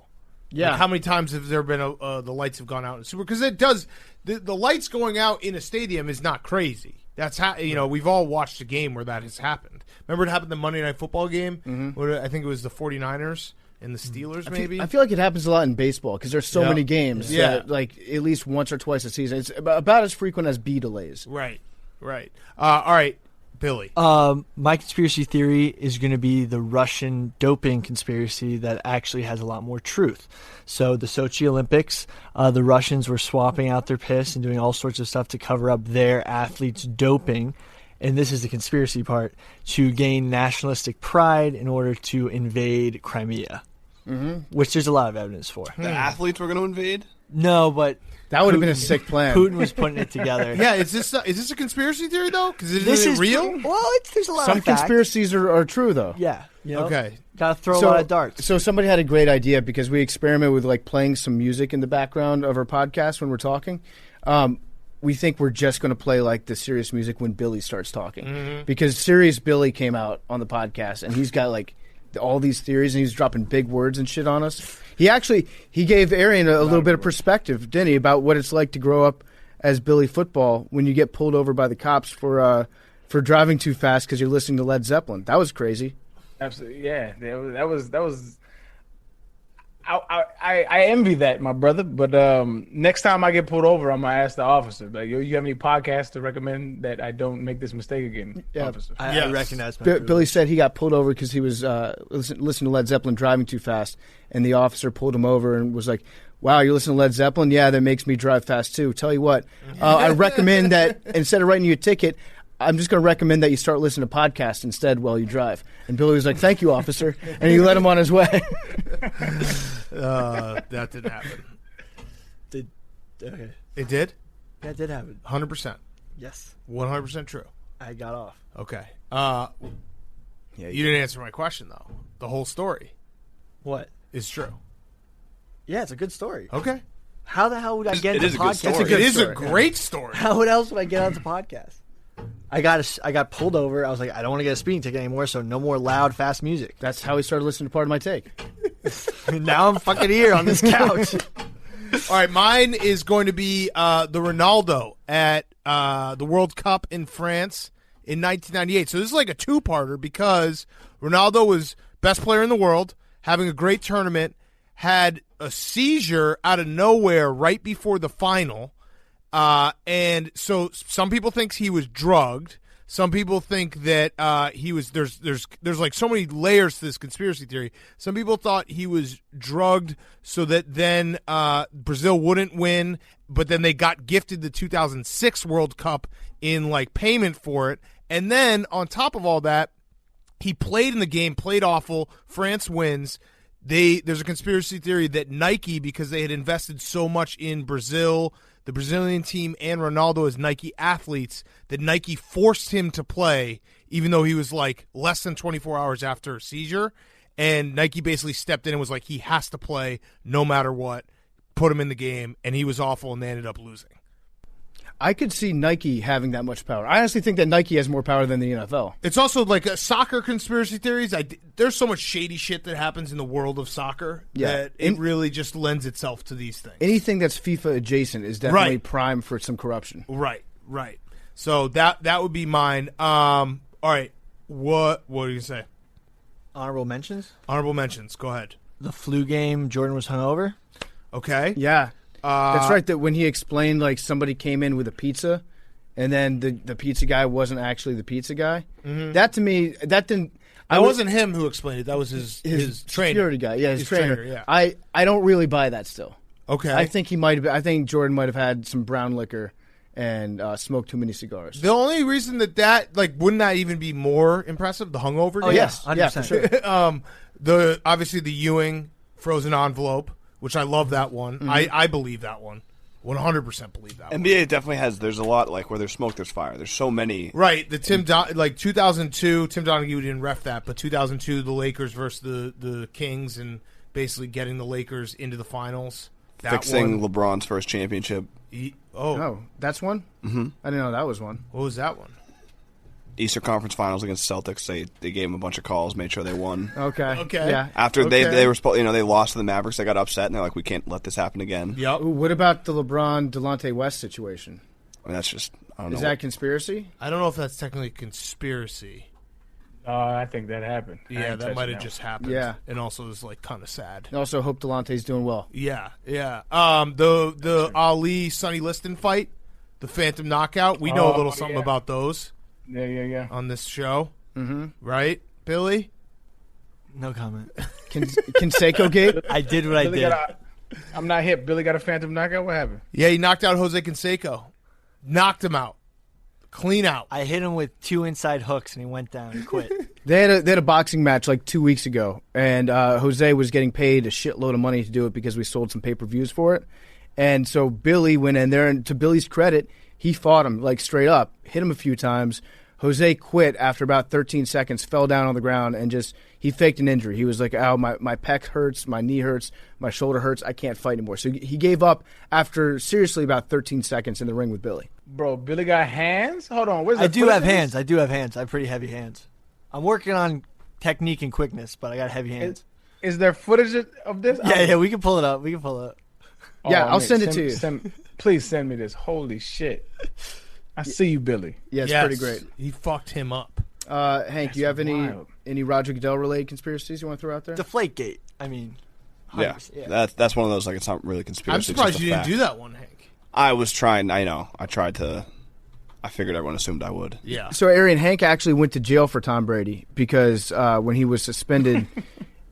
Yeah. Like how many times have there been the lights have gone out in the Super? Because it does, the lights going out in a stadium is not crazy. That's we've all watched a game where that has happened. Remember it happened in the Monday Night Football game? Mm-hmm. I think it was the 49ers and the Steelers, maybe? I feel like it happens a lot in baseball because there's so many games that, like, at least once or twice a season. It's about as frequent as bee delays. Right. All right, Billy. My conspiracy theory is going to be the Russian doping conspiracy that actually has a lot more truth. So the Sochi Olympics, the Russians were swapping out their piss and doing all sorts of stuff to cover up their athletes' doping. And this is the conspiracy part, to gain nationalistic pride in order to invade Crimea, which there's a lot of evidence for. The athletes were going to invade? No, but that would have been a sick plan. Putin was putting it together. Yeah, is this a conspiracy theory though? Because this is real? Well, there's a lot Some of facts. conspiracies are true though. Yeah. You know, okay. Gotta throw a lot of darts. So somebody had a great idea because we experiment with like playing some music in the background of our podcast when we're talking. We think we're just going to play like the serious music when Billy starts talking because Serious Billy came out on the podcast and he's got like all these theories and he's dropping big words and shit on us. He gave Arian a little bit of perspective, didn't he, about what it's like to grow up as Billy Football when you get pulled over by the cops for driving too fast because you're listening to Led Zeppelin. That was crazy. Absolutely, yeah. That was. I envy that, my brother. But next time I get pulled over, I'm gonna ask the officer, like, "Yo, you have any podcasts to recommend that I don't make this mistake again?" Yeah, officer. I recognize my Billy said he got pulled over because he was listening to Led Zeppelin driving too fast, and the officer pulled him over and was like, "Wow, you're listening to Led Zeppelin? Yeah, that makes me drive fast too. Tell you what, I recommend that instead of writing you a ticket, I'm just going to recommend that you start listening to podcasts instead while you drive." And Billy was like, "Thank you, officer," and he let him on his way. That didn't happen. Okay. It did? That did happen. 100%. Yes. 100% true. I got off. Okay. You didn't answer my question, though. The whole story. What? Is true. Yeah, it's a good story. Okay. How the hell would I get into podcast? It is a great story. How else would I get onto podcast? I got pulled over. I was like, I don't want to get a speeding ticket anymore, so no more loud, fast music. That's how he started listening to Part of My Take. Now I'm fucking here on this couch. All right, mine is going to be the Ronaldo at the World Cup in France in 1998. So this is like a two-parter because Ronaldo was best player in the world, having a great tournament, had a seizure out of nowhere right before the final. And so some people think he was drugged. Some people think that he was there's like so many layers to this conspiracy theory. Some people thought he was drugged so that then Brazil wouldn't win, but then they got gifted the 2006 World Cup in like payment for it. And then on top of all that, he played in the game, played awful. France wins. There's a conspiracy theory that Nike, because they had invested so much in Brazil, the Brazilian team, and Ronaldo as Nike athletes, that Nike forced him to play even though he was like less than 24 hours after a seizure. And Nike basically stepped in and was like, he has to play no matter what, put him in the game, and he was awful, and they ended up losing. I could see Nike having that much power. I honestly think that Nike has more power than the NFL. It's also like soccer conspiracy theories. There's so much shady shit that happens in the world of soccer that it really just lends itself to these things. Anything that's FIFA adjacent is definitely prime for some corruption. Right. So that would be mine. All right. What do you say? Honorable mentions? Honorable mentions. Go ahead. The flu game, Jordan was hungover. Okay. Yeah. That's right. That when he explained, like, somebody came in with a pizza, and then the pizza guy wasn't actually the pizza guy. Mm-hmm. That to me, that didn't. That wasn't him who explained it. That was his trainer, security guy. Yeah, his trainer. Yeah. I don't really buy that still. Okay. I think he might have. I think Jordan might have had some brown liquor and smoke too many cigars. The only reason that like wouldn't that even be more impressive? The hungover. Oh yes, 100%. Yeah, for sure. Obviously the Ewing frozen envelope, which I love that one. Mm-hmm. I believe that one. 100% believe that one. NBA definitely has. There's a lot like where there's smoke, there's fire. There's so many. Right. The 2002, Tim Donaghy didn't ref that, but 2002, the Lakers versus the Kings, and basically getting the Lakers into the finals. Fixing LeBron's first championship. Oh, that's one? Mm-hmm. I didn't know that was one. What was that one? Eastern Conference Finals against Celtics. They gave him a bunch of calls, made sure they won. Okay. Yeah. After they were they lost to the Mavericks, they got upset and they're like, we can't let this happen again. Yep. Ooh, what about the LeBron Delonte West situation? I mean, that's just I don't know. Is that conspiracy? I don't know if that's technically conspiracy. I think that happened. Yeah, that might have just happened. Yeah. And also is like kind of sad. I also hope Delonte's doing well. Yeah. The Ali Sonny Liston fight, the Phantom Knockout. We know a little something about those. Yeah. On this show. Mm-hmm. Right, Billy? No comment. Canseco Gate? I did what I did. I'm not hip. Billy got a phantom knockout? What happened? Yeah, he knocked out Jose Canseco. Knocked him out. Clean out. I hit him with 2 inside hooks, and he went down and quit. They had a boxing match like 2 weeks ago, and Jose was getting paid a shitload of money to do it because we sold some pay-per-views for it. And so Billy went in there, and to Billy's credit, he fought him like straight up, hit him a few times. Jose quit after about 13 seconds, fell down on the ground, and he faked an injury. He was like, "Ow, my pec hurts, my knee hurts, my shoulder hurts. I can't fight anymore." So he gave up after seriously about 13 seconds in the ring with Billy. Bro, Billy got hands? Hold on. I do have hands. I have pretty heavy hands. I'm working on technique and quickness, but I got heavy hands. Is there footage of this? Yeah, we can pull it up. Yeah, I'll send it to you. Please send me this. Holy shit. I see you, Billy. Yeah, it's pretty great. He fucked him up. Hank, do you have any Roger Goodell related conspiracies you want to throw out there? Deflategate. I mean, yeah. That's one of those, like, it's not really conspiracy. I'm surprised you didn't do that one, Hank. I was trying. I know. I figured everyone assumed I would. Yeah. So, Arian, Hank actually went to jail for Tom Brady because when he was suspended,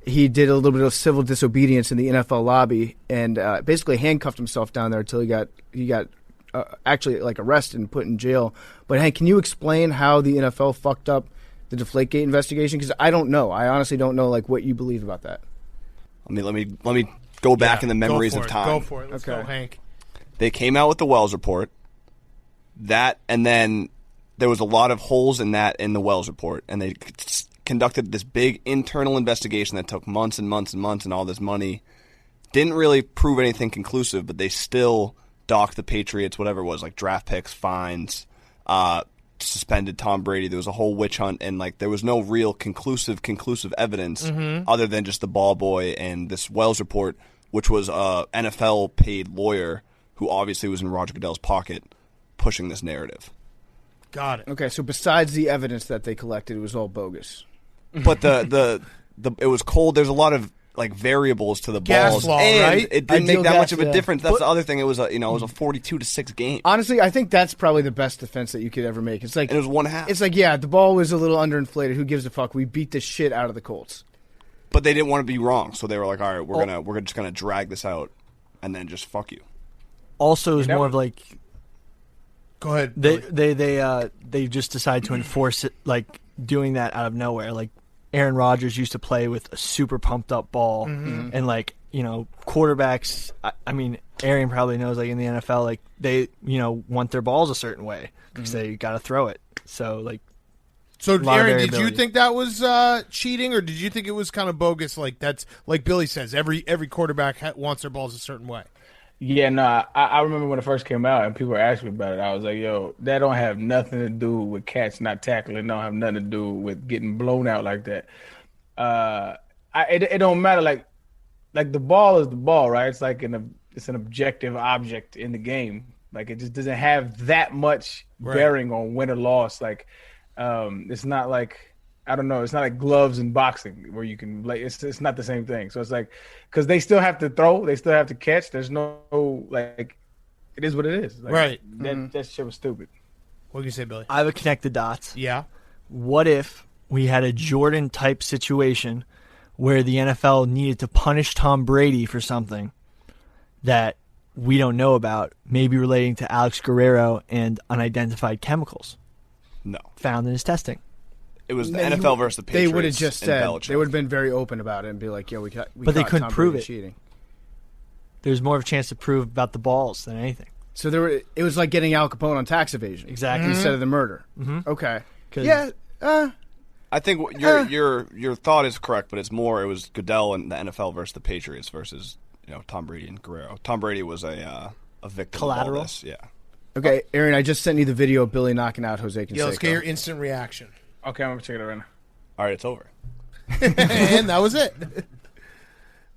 he did a little bit of civil disobedience in the NFL lobby and basically handcuffed himself down there until he got actually like arrested and put in jail. But Hank, can you explain how the NFL fucked up the Deflategate investigation? Because I don't know. I honestly don't know like what you believe about that. Let me go back in the memories of time. Go for it. Let's go, Hank. They came out with the Wells report. That, and then there was a lot of holes in the Wells report, and they conducted this big internal investigation that took months and months and months and all this money. Didn't really prove anything conclusive, but they still docked the Patriots, whatever it was, like draft picks, fines, suspended Tom Brady. There was a whole witch hunt, and like there was no real conclusive evidence other than just the ball boy and this Wells report, which was a NFL paid lawyer who obviously was in Roger Goodell's pocket pushing this narrative. Got it. Okay, so besides the evidence that they collected, it was all bogus. But the it was cold. There's a lot of like variables to the gas balls, law, and right? it didn't make that much of a yeah. difference. That's the other thing. It was a 42-6 game. Honestly, I think that's probably the best defense that you could ever make. It's like And it was 1/2. It's like, yeah, the ball was a little underinflated. Who gives a fuck? We beat the shit out of the Colts. But they didn't want to be wrong, so they were like, all right, we're just gonna drag this out, and then just fuck you. Also, it was more of like, go ahead. They just decided to enforce it, like doing that out of nowhere. Like Aaron Rodgers used to play with a super pumped up ball, and like quarterbacks. I mean, Arian probably knows, like in the NFL, like they want their balls a certain way because they got to throw it. So like. So, Aaron, did you think that was cheating, or did you think it was kind of bogus? Like that's like Billy says, every quarterback wants their balls a certain way. Yeah, no, I remember when it first came out and people were asking me about it. I was like, yo, that don't have nothing to do with cats not tackling. Don't have nothing to do with getting blown out like that. It don't matter. Like the ball is the ball, right? It's like it's an objective object in the game. Like it just doesn't have that much bearing on win or loss. Like it's not like, I don't know. It's not like gloves in boxing where you can like. It's not the same thing. So it's like, because they still have to throw, they still have to catch. There's no like, it is what it is. Like, right. That shit was stupid. What do you say, Billy? I would connect the dots. Yeah. What if we had a Jordan type situation where the NFL needed to punish Tom Brady for something that we don't know about, maybe relating to Alex Guerrero and unidentified chemicals No. found in his testing. It was the NFL versus the Patriots. They would have just said, Belichick. they would have been very open about it and be like, we But they caught couldn't Tom prove Brady it. cheating. There's more of a chance to prove about the balls than anything. So it was like getting Al Capone on tax evasion. Exactly. Instead of the murder. Mm-hmm. Okay. 'Cause- Yeah. I think your thought is correct, but it was Goodell and the NFL versus the Patriots versus Tom Brady and Guerrero. Tom Brady was a victim Collateral? of all this. Yeah. Okay, Aaron, I just sent you the video of Billy knocking out Jose Canseco. Yeah, let's get your instant reaction. Okay, I'm gonna check it out right now. All right, it's over. And that was it.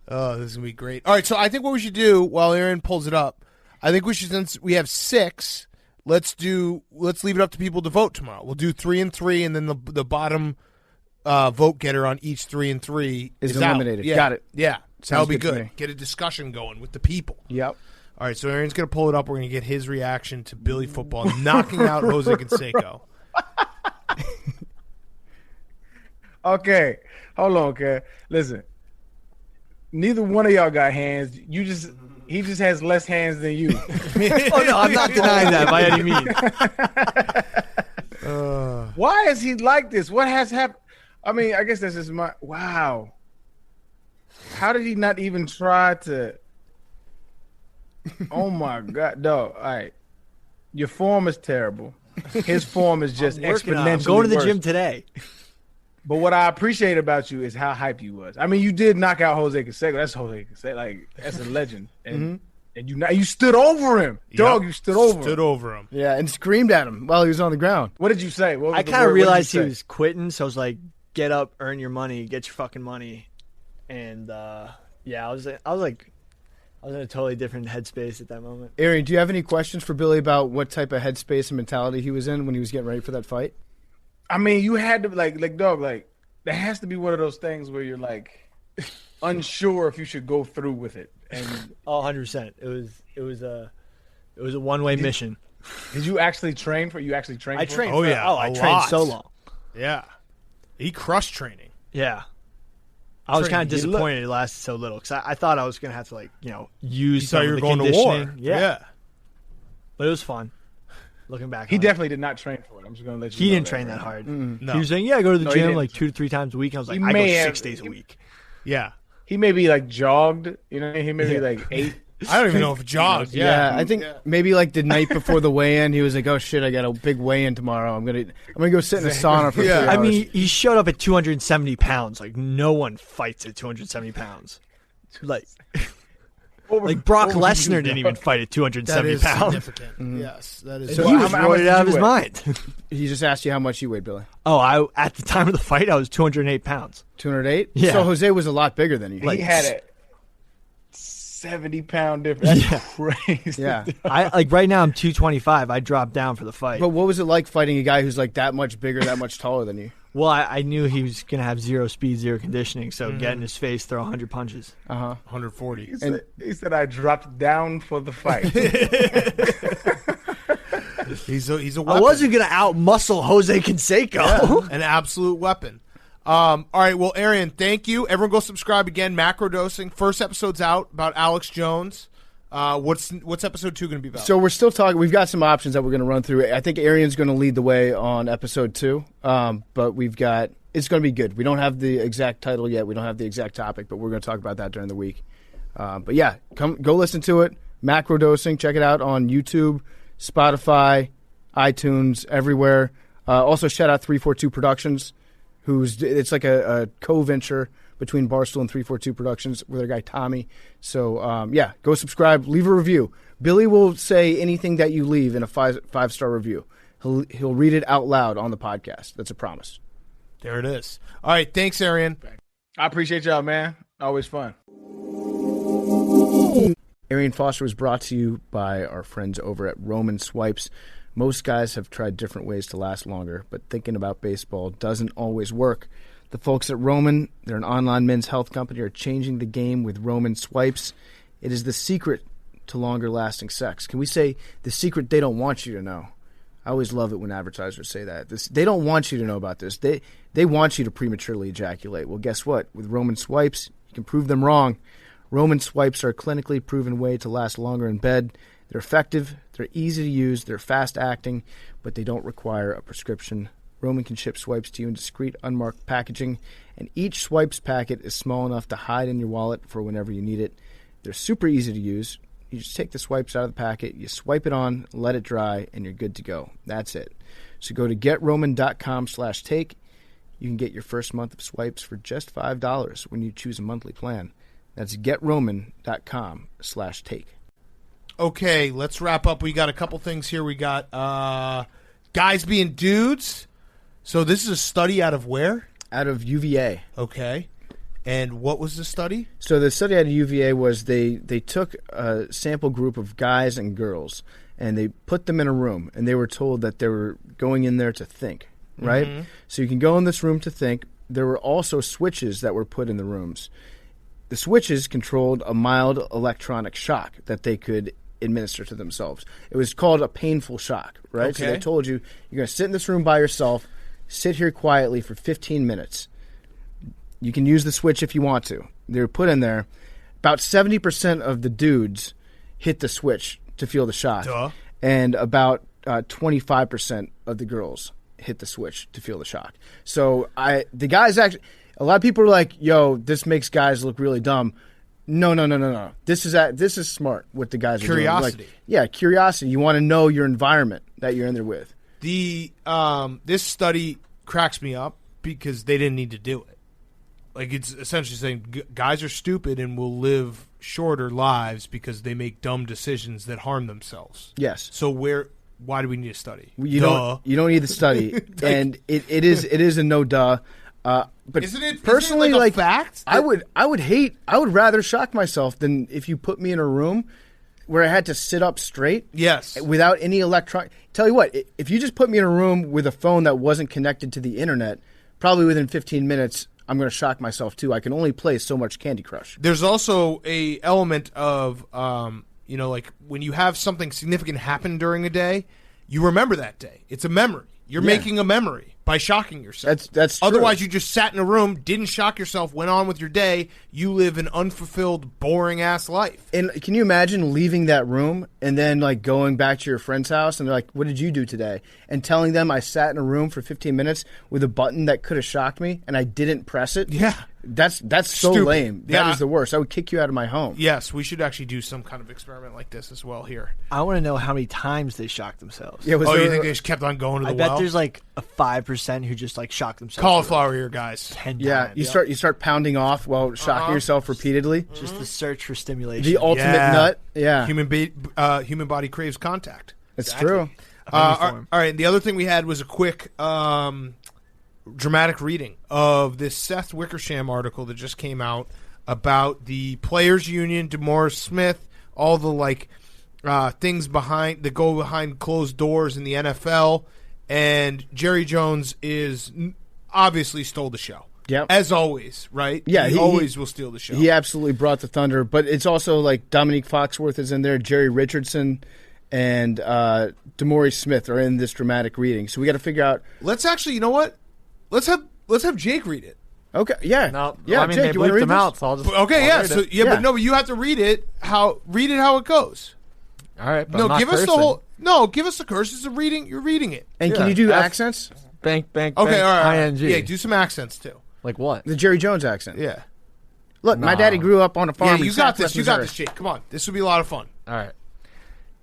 Oh, this is gonna be great. All right, so I think what we should do while Aaron pulls it up, I think we should, since we have 6, let's leave it up to people to vote tomorrow. We'll do 3 and 3, and then the bottom vote getter on each 3 and 3 is out. eliminated. Yeah. Got it. Yeah, that'll be good to good. me. Get a discussion going with the people. Yep. All right, so Aaron's gonna pull it up. We're gonna get his reaction to Billy football knocking out Jose Canseco. Okay, hold on, okay. Listen, neither one of y'all got hands. He just has less hands than you. Oh no, I'm not denying that by any means. Why is he like this? What has happened? I mean, I guess that's just wow. How did he not even try to? Oh my God, dog! All right, your form is terrible. His form is just exponentially I'm going to the worse. gym today. But what I appreciate about you is how hype you was. I mean, you did knock out Jose Canseco. That's Jose Canseco. Like, that's a legend. And and you stood over him, dog. You stood over him. Yeah, and screamed at him while he was on the ground. What did you say? What was I the kind of word? What did you realized he say? was quitting, so I was like, "Get up, earn your money, get your fucking money." And yeah, I was in a totally different headspace at that moment. Arian, do you have any questions for Billy about what type of headspace and mentality he was in when he was getting ready for that fight? I mean, you had to like dog, like there has to be one of those things where you're like unsure if you should go through with it. And 100%. It was a one-way mission. Did you actually train for? You actually trained? I for trained. it? Oh, yeah, I a trained lot. so long. Yeah, he crushed training. Yeah. I was kind of Training. disappointed it lasted so little because I thought I was going to have to use You some thought you of were the going to war. conditioning. Yeah. But it was fun. Looking back, He on definitely did not train for it. I'm just going to let you He know didn't train that right hard. No. He was saying, "Yeah, I go to the No, he gym didn't. like 2 to 3 times a week." I was like, He "I go may 6 have- days a week." Yeah, He maybe like jogged, he maybe like 8. I don't even know if jogged. Yeah, Yeah, I think maybe like the night before the weigh-in, he was like, "Oh shit, I got a big weigh-in tomorrow. I'm gonna go sit in a sauna for 3 hours." I mean, he showed up at 270 pounds. Like, no one fights at 270 pounds. Like Brock Lesnar didn't even fight at that 270 is pounds. significant. Yes, that is. So He was how much roided did out of you his weigh? mind. he just asked you how much you weighed, Billy. Oh, at the time of the fight, I was 208 pounds. 208. Yeah. So Jose was a lot bigger than you. He had a 70-pound difference. That's crazy. Yeah. Right now I'm 225. I dropped down for the fight. But what was it like fighting a guy who's like that much bigger, that much taller than you? Well, I knew he was going to have zero speed, zero conditioning, so get in his face, throw 100 punches. 140. He said I dropped down for the fight. He's a I weapon. wasn't going to out-muscle Jose Canseco. An absolute weapon. All right, well, Arian, thank you. Everyone go subscribe again. Macrodosing. First episode's out about Alex Jones. What's episode 2 going to be about? So we're still talking. We've got some options that we're going to run through. I think Arian's going to lead the way on episode 2, but it's going to be good. We don't have the exact title yet. We don't have the exact topic, but we're going to talk about that during the week. But yeah, go listen to it. Macrodosing. Check it out on YouTube, Spotify, iTunes, everywhere. Also, shout out 342 Productions, it's like a co-venture between Barstool and 342 Productions with our guy Tommy. So, yeah, go subscribe, leave a review. Billy will say anything that you leave in a five-star review. He'll read it out loud on the podcast. That's a promise. There it is. All right, thanks, Arian. I appreciate y'all, man. Always fun. Arian Foster was brought to you by our friends over at Roman Swipes. Most guys have tried different ways to last longer, but thinking about baseball doesn't always work. The folks at Roman, they're an online men's health company, are changing the game with Roman Swipes. It is the secret to longer-lasting sex. Can we say the secret they don't want you to know? I always love it when advertisers say that. They don't want you to know about this. They want you to prematurely ejaculate. Well, guess what? With Roman Swipes, you can prove them wrong. Roman swipes are a clinically proven way to last longer in bed. They're effective, they're easy to use, they're fast-acting, but they don't require a prescription. Roman can ship swipes to you in discreet, unmarked packaging, and each swipes packet is small enough to hide in your wallet for whenever you need it. They're super easy to use. You just take the swipes out of the packet, you swipe it on, let it dry, and you're good to go. That's it. So go to GetRoman.com/take. You can get your first month of swipes for just $5 when you choose a monthly plan. That's GetRoman.com/take. Okay, let's wrap up. We got a couple things here. We got guys being dudes. So this is a study out of where? Out of UVA. Okay. And what was the study? So the study out of UVA was they took a sample group of guys and girls, and they put them in a room, and they were told that they were going in there to think, right? Mm-hmm. So you can go in this room to think. There were also switches that were put in the rooms. The switches controlled a mild electronic shock that they could administer to themselves. It was called a painful shock, right? Okay. So they told you, you're going to sit in this room by yourself, sit here quietly for 15 minutes. You can use the switch if you want to. They were put in there. About 70% of the dudes hit the switch to feel the shock. Duh. And about 25% of the girls hit the switch to feel the shock. So the guys actually, a lot of people are like, yo, this makes guys look really dumb. No. This is smart what the guys are doing. Curiosity. Like, yeah, curiosity. You want to know your environment that you're in there with. This study cracks me up because they didn't need to do it. Like, it's essentially saying guys are stupid and will live shorter lives because they make dumb decisions that harm themselves. Yes. So why do we need a study? You don't need the study, and it is a no duh. But isn't it personally, like a fact? I would rather shock myself than if you put me in a room where I had to sit up straight. Yes. Without any electronic. Tell you what, if you just put me in a room with a phone that wasn't connected to the internet, probably within 15 minutes, I'm going to shock myself too. I can only play so much Candy Crush. There's also a element of, like when you have something significant happen during a day, you remember that day. It's a memory. You're making a memory by shocking yourself. That's true. Otherwise, you just sat in a room, didn't shock yourself, went on with your day. You live an unfulfilled, boring-ass life. And can you imagine leaving that room and then like going back to your friend's house and they're like, what did you do today? And telling them I sat in a room for 15 minutes with a button that could have shocked me and I didn't press it? Yeah. That's so Stupid. lame. That is the worst. I would kick you out of my home. Yes, we should actually do some kind of experiment like this as well here. I want to know how many times they shocked themselves. Yeah, you think they just kept on going to the well? I bet there's like a 5% who just like shocked themselves. Cauliflower ear guys. 10 Yeah, times. you start pounding off while shocking yourself repeatedly. Just the search for stimulation. The ultimate nut. Yeah. Human body craves contact. It's true. All right, the other thing we had was a quick dramatic reading of this Seth Wickersham article that just came out about the Players Union, DeMaurice Smith, all the things that go behind closed doors in the NFL, and Jerry Jones is obviously stole the show. Yep. As always, right? Yeah, he always will steal the show. He absolutely brought the thunder, but it's also like Dominique Foxworth is in there, Jerry Richardson, and DeMaurice Smith are in this dramatic reading. So we got to figure out. Let's actually, you know what? Let's have Jake read it. Okay. Yeah. No. Yeah. I mean, Jake, they you want to bleeped read them this? out, so I'll just. Okay. I'll read it. But you have to read it how it goes. All right. But No, I'm not give us cursing. the whole. No, give us the curse. It's a reading. You're reading it. And can you do F- accents? Bank. Okay. All right. ING. Yeah. Do some accents too. Like what? The Jerry Jones accent. Yeah. Look, my daddy grew up on a farm. Yeah. You in got this. Southwest You got Missouri. this, Jake. Come on. This will be a lot of fun. All right.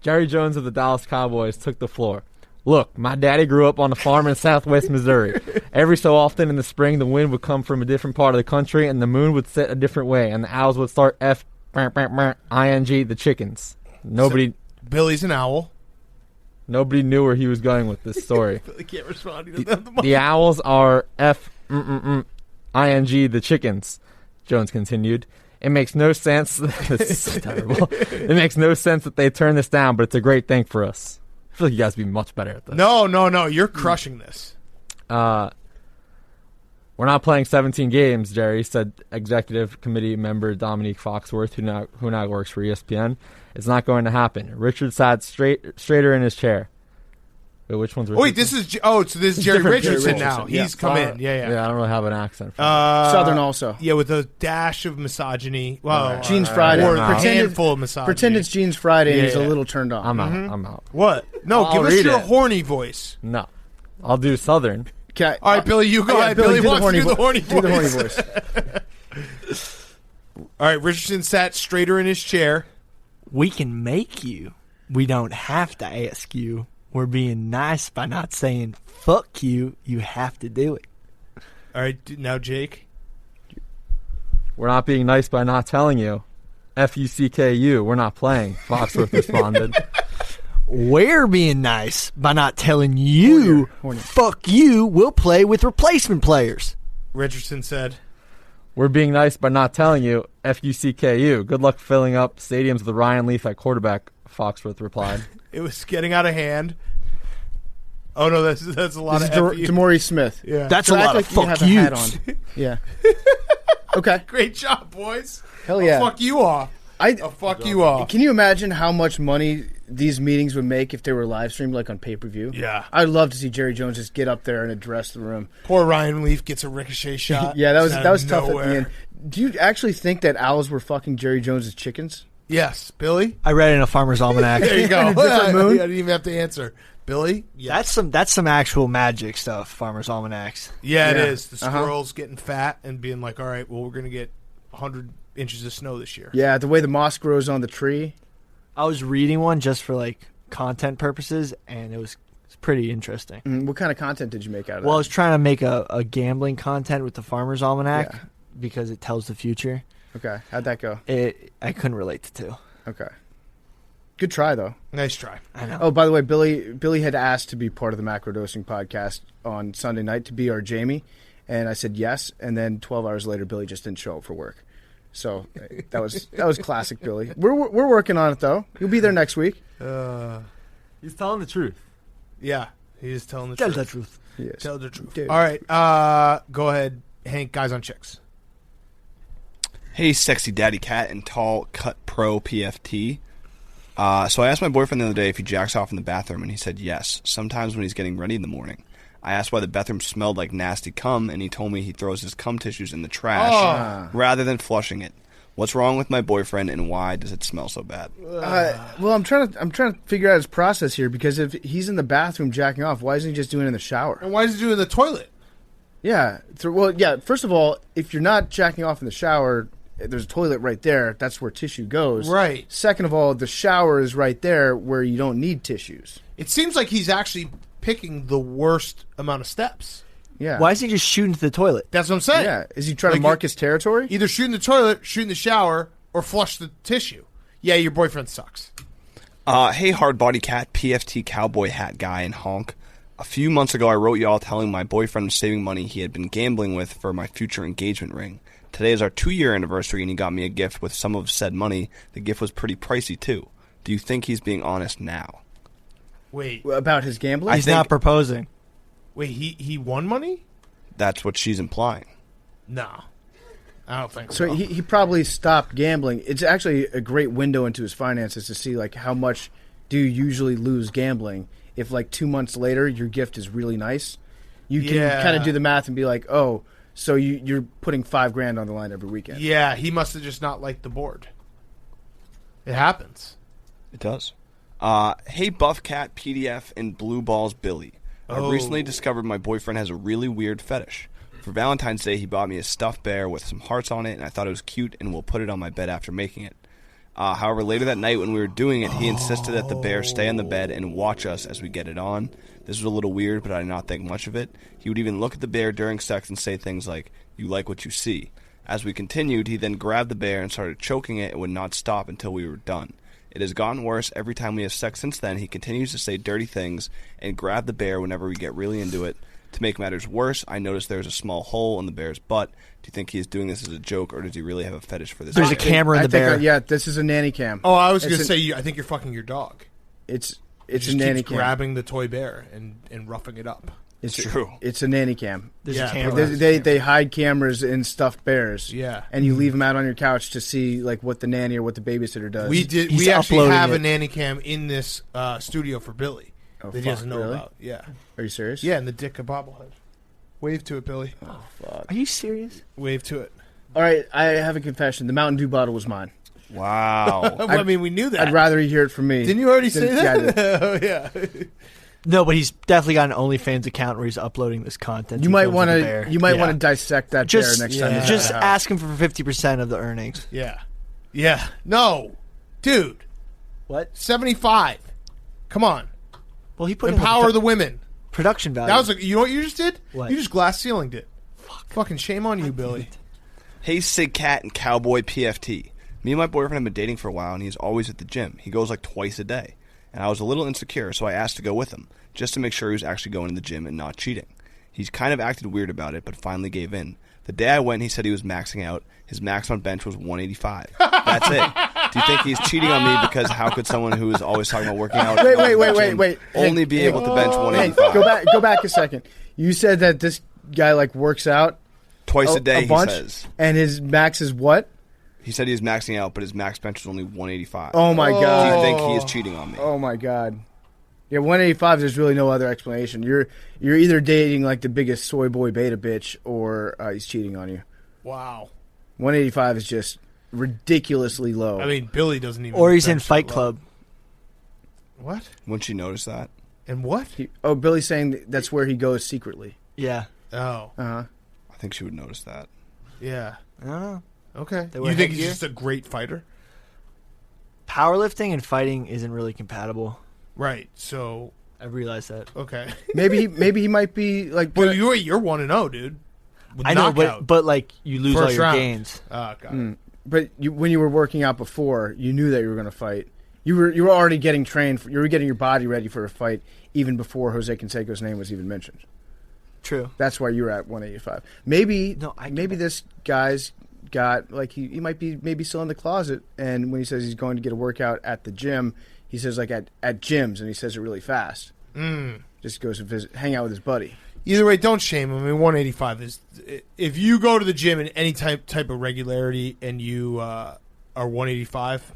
Jerry Jones of the Dallas Cowboys took the floor. Look, my daddy grew up on a farm in Southwest Missouri. Every so often in the spring, the wind would come from a different part of the country, and the moon would set a different way, and the owls would start ing the chickens. Billy's an owl. Nobody knew where he was going with this story. Billy can't respond. He doesn't have the mic. The owls are ing the chickens, Jones continued. It makes no sense. This is so terrible. It makes no sense that they turn this down, but it's a great thing for us. I feel like you guys would be much better at this. No. You're crushing this. We're not playing 17 games, Jerry, said executive committee member Dominique Foxworth, who now works for ESPN. It's not going to happen. Richard sat straighter in his chair. Wait, which one's Oh, wait, this is so this is Jerry different Richardson Jerry now. Richardson, yeah. He's come in. Yeah. Yeah, I don't really have an accent. Southern also. Yeah, with a dash of misogyny. Well, Jeans Friday. Or I'm a out. handful of misogyny. Pretend it's Jeans Friday and Yeah, he's a yeah. little turned on. I'm out. I'm out. What? No, I'll give us read your it. horny voice. No, I'll do Southern. Okay. All right, Billy, you go ahead. Billy do the wants to do the horny Do the horny voice. voice. All right, Richardson sat straighter in his chair. We can make you. We don't have to ask you. We're being nice by not saying fuck you. You have to do it. All right, now Jake. We're not being nice by not telling you. FUCKU, we're not playing. Foxworth responded. We're being nice by not telling you Horny. fuck you. We'll play with replacement players. Richardson said. We're being nice by not telling you. FUCKU. Good luck filling up stadiums with Ryan Leaf at quarterback, Foxworth replied. It was getting out of hand. Oh, no, that's a lot This of is FU. Demore Smith. Yeah. That's So a act lot like of you fuck have a hat yous. on. Yeah. Okay. Great job, boys. Hell yeah. I'll fuck you off. I'll fuck you off. Can you imagine how much money these meetings would make if they were live streamed, like on pay-per-view? Yeah. I'd love to see Jerry Jones just get up there and address the room. Poor Ryan Leaf gets a ricochet shot. Yeah, that was out of tough at nowhere. the end. Do you actually think that owls were fucking Jerry Jones's chickens? Yes, Billy. I read it in a Farmer's Almanac. There you go. In a different moon? I didn't even have to answer. Billy. Yes. That's some actual magic stuff. Farmer's Almanacs. Yeah, it Yeah. is. The squirrels getting fat and being like, all right, well, we're going to get 100 inches of snow this year. Yeah, the way the moss grows on the tree. I was reading one just for like content purposes, and it's pretty interesting. What kind of content did you make out of Well, I that? was trying to make a gambling content with the Farmer's Almanac Yeah. because it tells the future. Okay, how'd that go? I couldn't relate to two. Okay. Good try, though. Nice try. I know. Oh, by the way, Billy had asked to be part of the Macrodosing podcast on Sunday night to be our Jamie, and I said yes, and then 12 hours later, Billy just didn't show up for work. So that was classic Billy. We're working on it, though. He'll be there next week. He's telling the truth. Yeah, he is telling the Tell truth. the truth. Yes. Tell the truth. Dude. All right, go ahead, Hank. Guys on chicks. Hey, sexy daddy cat and tall cut pro PFT. So I asked my boyfriend the other day if he jacks off in the bathroom, and he said yes, sometimes when he's getting ready in the morning. I asked why the bathroom smelled like nasty cum, and he told me he throws his cum tissues in the trash rather than flushing it. What's wrong with my boyfriend, and why does it smell so bad? Well, I'm trying to figure out his process here, because if he's in the bathroom jacking off, why isn't he just doing it in the shower? And why is he doing the toilet? Yeah. First of all, if you're not jacking off in the shower, there's a toilet right there. That's where tissue goes. Right. Second of all, the shower is right there where you don't need tissues. It seems like he's actually picking the worst amount of steps. Yeah. Why isn't he just shooting to the toilet? That's what I'm saying. Yeah. Is he trying Like to mark his territory? Either shoot in the toilet, shoot in the shower, or flush the tissue. Yeah, your boyfriend sucks. Hey, hard body cat, PFT cowboy hat guy, and honk. A few months ago, I wrote y'all telling my boyfriend was saving money he had been gambling with for my future engagement ring. Today is our 2-year anniversary, and he got me a gift with some of said money. The gift was pretty pricey, too. Do you think he's being honest now? Wait, About his gambling? He's not proposing. wait, he won money? That's what she's implying. No, I don't think so. So he probably stopped gambling. It's actually a great window into his finances to see, like, how much do you usually lose gambling. If, like, 2 months later your gift is really nice, you can kind of do the math and be like, oh, so you're putting $5,000 on the line every weekend. Yeah, he must have just not liked the board. It happens. It does. Hey, Buff Cat, PDF, and Blue Balls Billy. I recently discovered my boyfriend has a really weird fetish. For Valentine's Day, he bought me a stuffed bear with some hearts on it, and I thought it was cute, and will put it on my bed after making it. However, later that night when we were doing it, he insisted that the bear stay on the bed and watch us as we get it on. This was a little weird, but I did not think much of it. He would even look at the bear during sex and say things like, "You like what you see." As we continued, he then grabbed the bear and started choking it and would not stop until we were done. It has gotten worse every time we have sex since then. He continues to say dirty things and grab the bear whenever we get really into it. To make matters worse, I noticed there is a small hole in the bear's butt. Do you think he is doing this as a joke, or does he really have a fetish for this? There's a camera in the bear. Yeah, this is a nanny cam. Oh, I was going to It's say, I think you're fucking your dog. It's He a just nanny keeps cam. grabbing the toy bear and roughing it up. It's true. It's a nanny cam. There's Yeah, a camera. They hide cameras in stuffed bears. Yeah. And you leave them out on your couch to see like what the nanny or what the babysitter does. We did. He's We actually uploading have a it. nanny cam in this studio for Billy. that he doesn't know really? about. Yeah. Are you serious? Yeah, and the dick of bobblehead. Wave to it, Billy. Oh, fuck. Are you serious? Wave to it. All right, I have a confession. The Mountain Dew bottle was mine. Wow. I mean, we knew that. I'd rather you hear it from me. Didn't you already say that? Yeah, Oh, yeah. No, but he's definitely got an OnlyFans account where he's uploading this content. You might want to. You might want to dissect that bear next time. Just ask him for 50% of the earnings. Yeah. Yeah. No, dude. What? 75. Come on. Well, he put Empower the women. Production value. That was you know what you just did? What? You just glass ceilinged it. Fucking shame on you, Billy. Hey, Sig Cat and Cowboy PFT. Me and my boyfriend have been dating for a while, and he's always at the gym. He goes like twice a day. And I was a little insecure, so I asked to go with him, just to make sure he was actually going to the gym and not cheating. He's kind of acted weird about it, but finally gave in. The day I went, he said he was maxing out. His max on bench was 185. That's it. Do you think he's cheating on me because how could someone who is always talking about working out Wait. only be able to bench 185? Go back a second. You said that this guy like works out twice a day, bunch, he says. And his max is what? He said he's maxing out, but his max bench is only 185. Oh, my God. Do you think he is cheating on me? Oh, my God. Yeah, 185, there's really no other explanation. You're either dating like the biggest soy boy beta bitch or he's cheating on you. Wow. 185 is just ridiculously low. I mean, Billy doesn't even. Or he's in Fight Club. What? Wouldn't you notice that? And what? Billy's saying that's where he goes secretly. Yeah. Oh. Uh-huh. I think she would notice that. Yeah. I don't know. Okay. They You wear think he's headgear? just a great fighter? Powerlifting and fighting isn't really compatible. Right. So I realized that. Okay. maybe he might be like. But you're 1-0, dude. With I know, knockout. but like you lose all First your round. gains. Oh, got it. But when you were working out before, you knew that you were going to fight. You were already getting trained. You were getting your body ready for a fight even before Jose Canseco's name was even mentioned. True. That's why you were at 185. Maybe this guy's got like he might be maybe still in the closet, and when he says he's going to get a workout at the gym, he says like at gyms, and he says it really fast. Just goes to hang out with his buddy. Either way, don't shame him. I mean, 185 is if you go to the gym in any type of regularity and you are 185.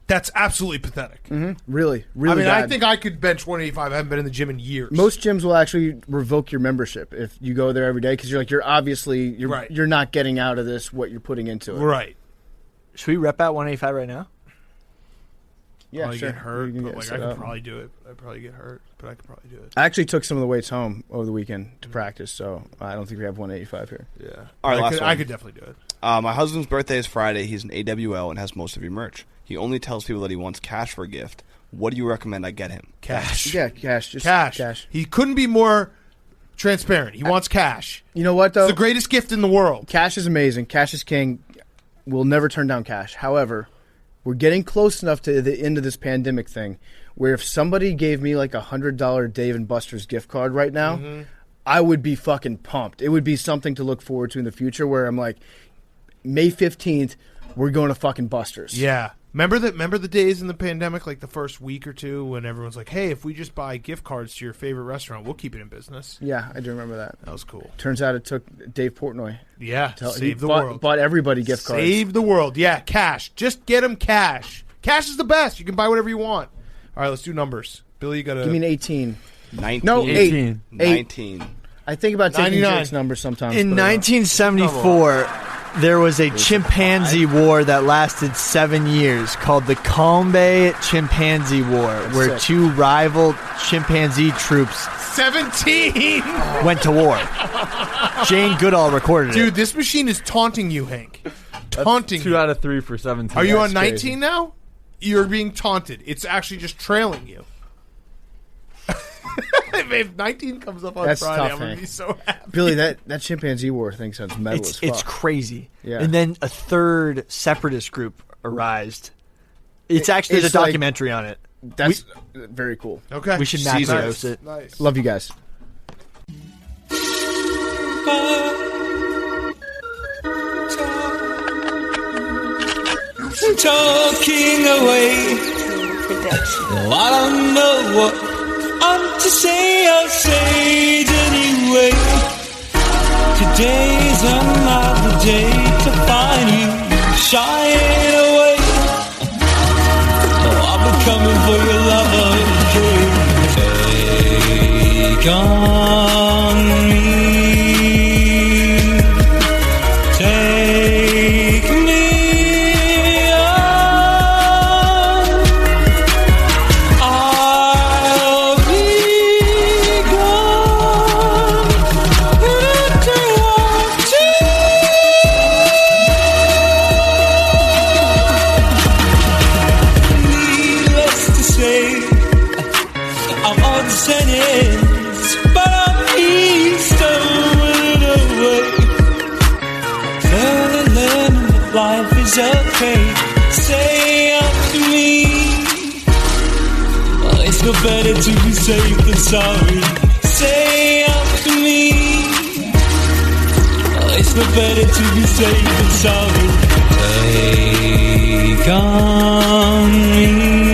That's absolutely pathetic. Mm-hmm. Really I mean, bad. I think I could bench 185. I haven't been in the gym in years. Most gyms will actually revoke your membership if you go there every day because you're obviously Right. you're not getting out of this what you're putting into it. Right. Should we rep out 185 right now? Yeah, probably sure. get hurt, You can but get like set I could up. probably do it. I'd probably get hurt, but I could probably do it. I actually took some of the weights home over the weekend to practice, so I don't think we have 185 here. Yeah. All right, last one. I could definitely do it. My husband's birthday is Friday. He's an AWL and has most of your merch. He only tells people that he wants cash for a gift. What do you recommend I get him? Cash. Yeah, cash. Just Cash. He couldn't be more transparent. He wants cash. You know what, though? It's the greatest gift in the world. Cash is amazing. Cash is king. We'll never turn down cash. However, we're getting close enough to the end of this pandemic thing where if somebody gave me like $100 Dave & Buster's gift card right now, I would be fucking pumped. It would be something to look forward to in the future where I'm like, May 15th, we're going to fucking Buster's. Yeah. Remember the days in the pandemic, like the first week or two, when everyone's like, hey, if we just buy gift cards to your favorite restaurant, we'll keep it in business. Yeah, I do remember that. That was cool. Turns out it took Dave Portnoy. Yeah, he save the bought, world. Bought everybody gift cards. Save the world. Yeah, cash. Just get them cash. Cash is the best. You can buy whatever you want. All right, let's do numbers. Billy, you got to... Give me an 18. 19. No, 18. 19. I think about taking 99. Jake's numbers sometimes. In but, 1974, there was a chimpanzee war that lasted 7 years called the Combe Chimpanzee War, where two rival chimpanzee troops 17! went to war. Jane Goodall recorded Dude, it. this machine is taunting you, Hank. Taunting 2 you. out of 3 for 17. Are you That's on 19 crazy. now? You're being taunted. It's actually just trailing you. If 19 comes up on That's Friday, tough, I'm going to Hank. be so happy. Billy, that chimpanzee war thing sounds metal as fuck. It's crazy. Yeah. And then a third separatist group arose. It's actually there's it's a like- documentary on it. That's very cool. Okay. We should Caesar. macros it. Nice. Love you guys. Talking away. Oh, I don't know what I'm to say. I'll say it anyway. Today's another day to find you shying away. Oh, I've been coming for your love again. on me. Take me on. I'll be gone if you want to. Needless to say, I'm on the sentence, but I'm stolen away. Further learning that life is okay. Say after me, well, it's no better to be safe than sorry. Say after me, well, it's no better to be safe than sorry. Take on me.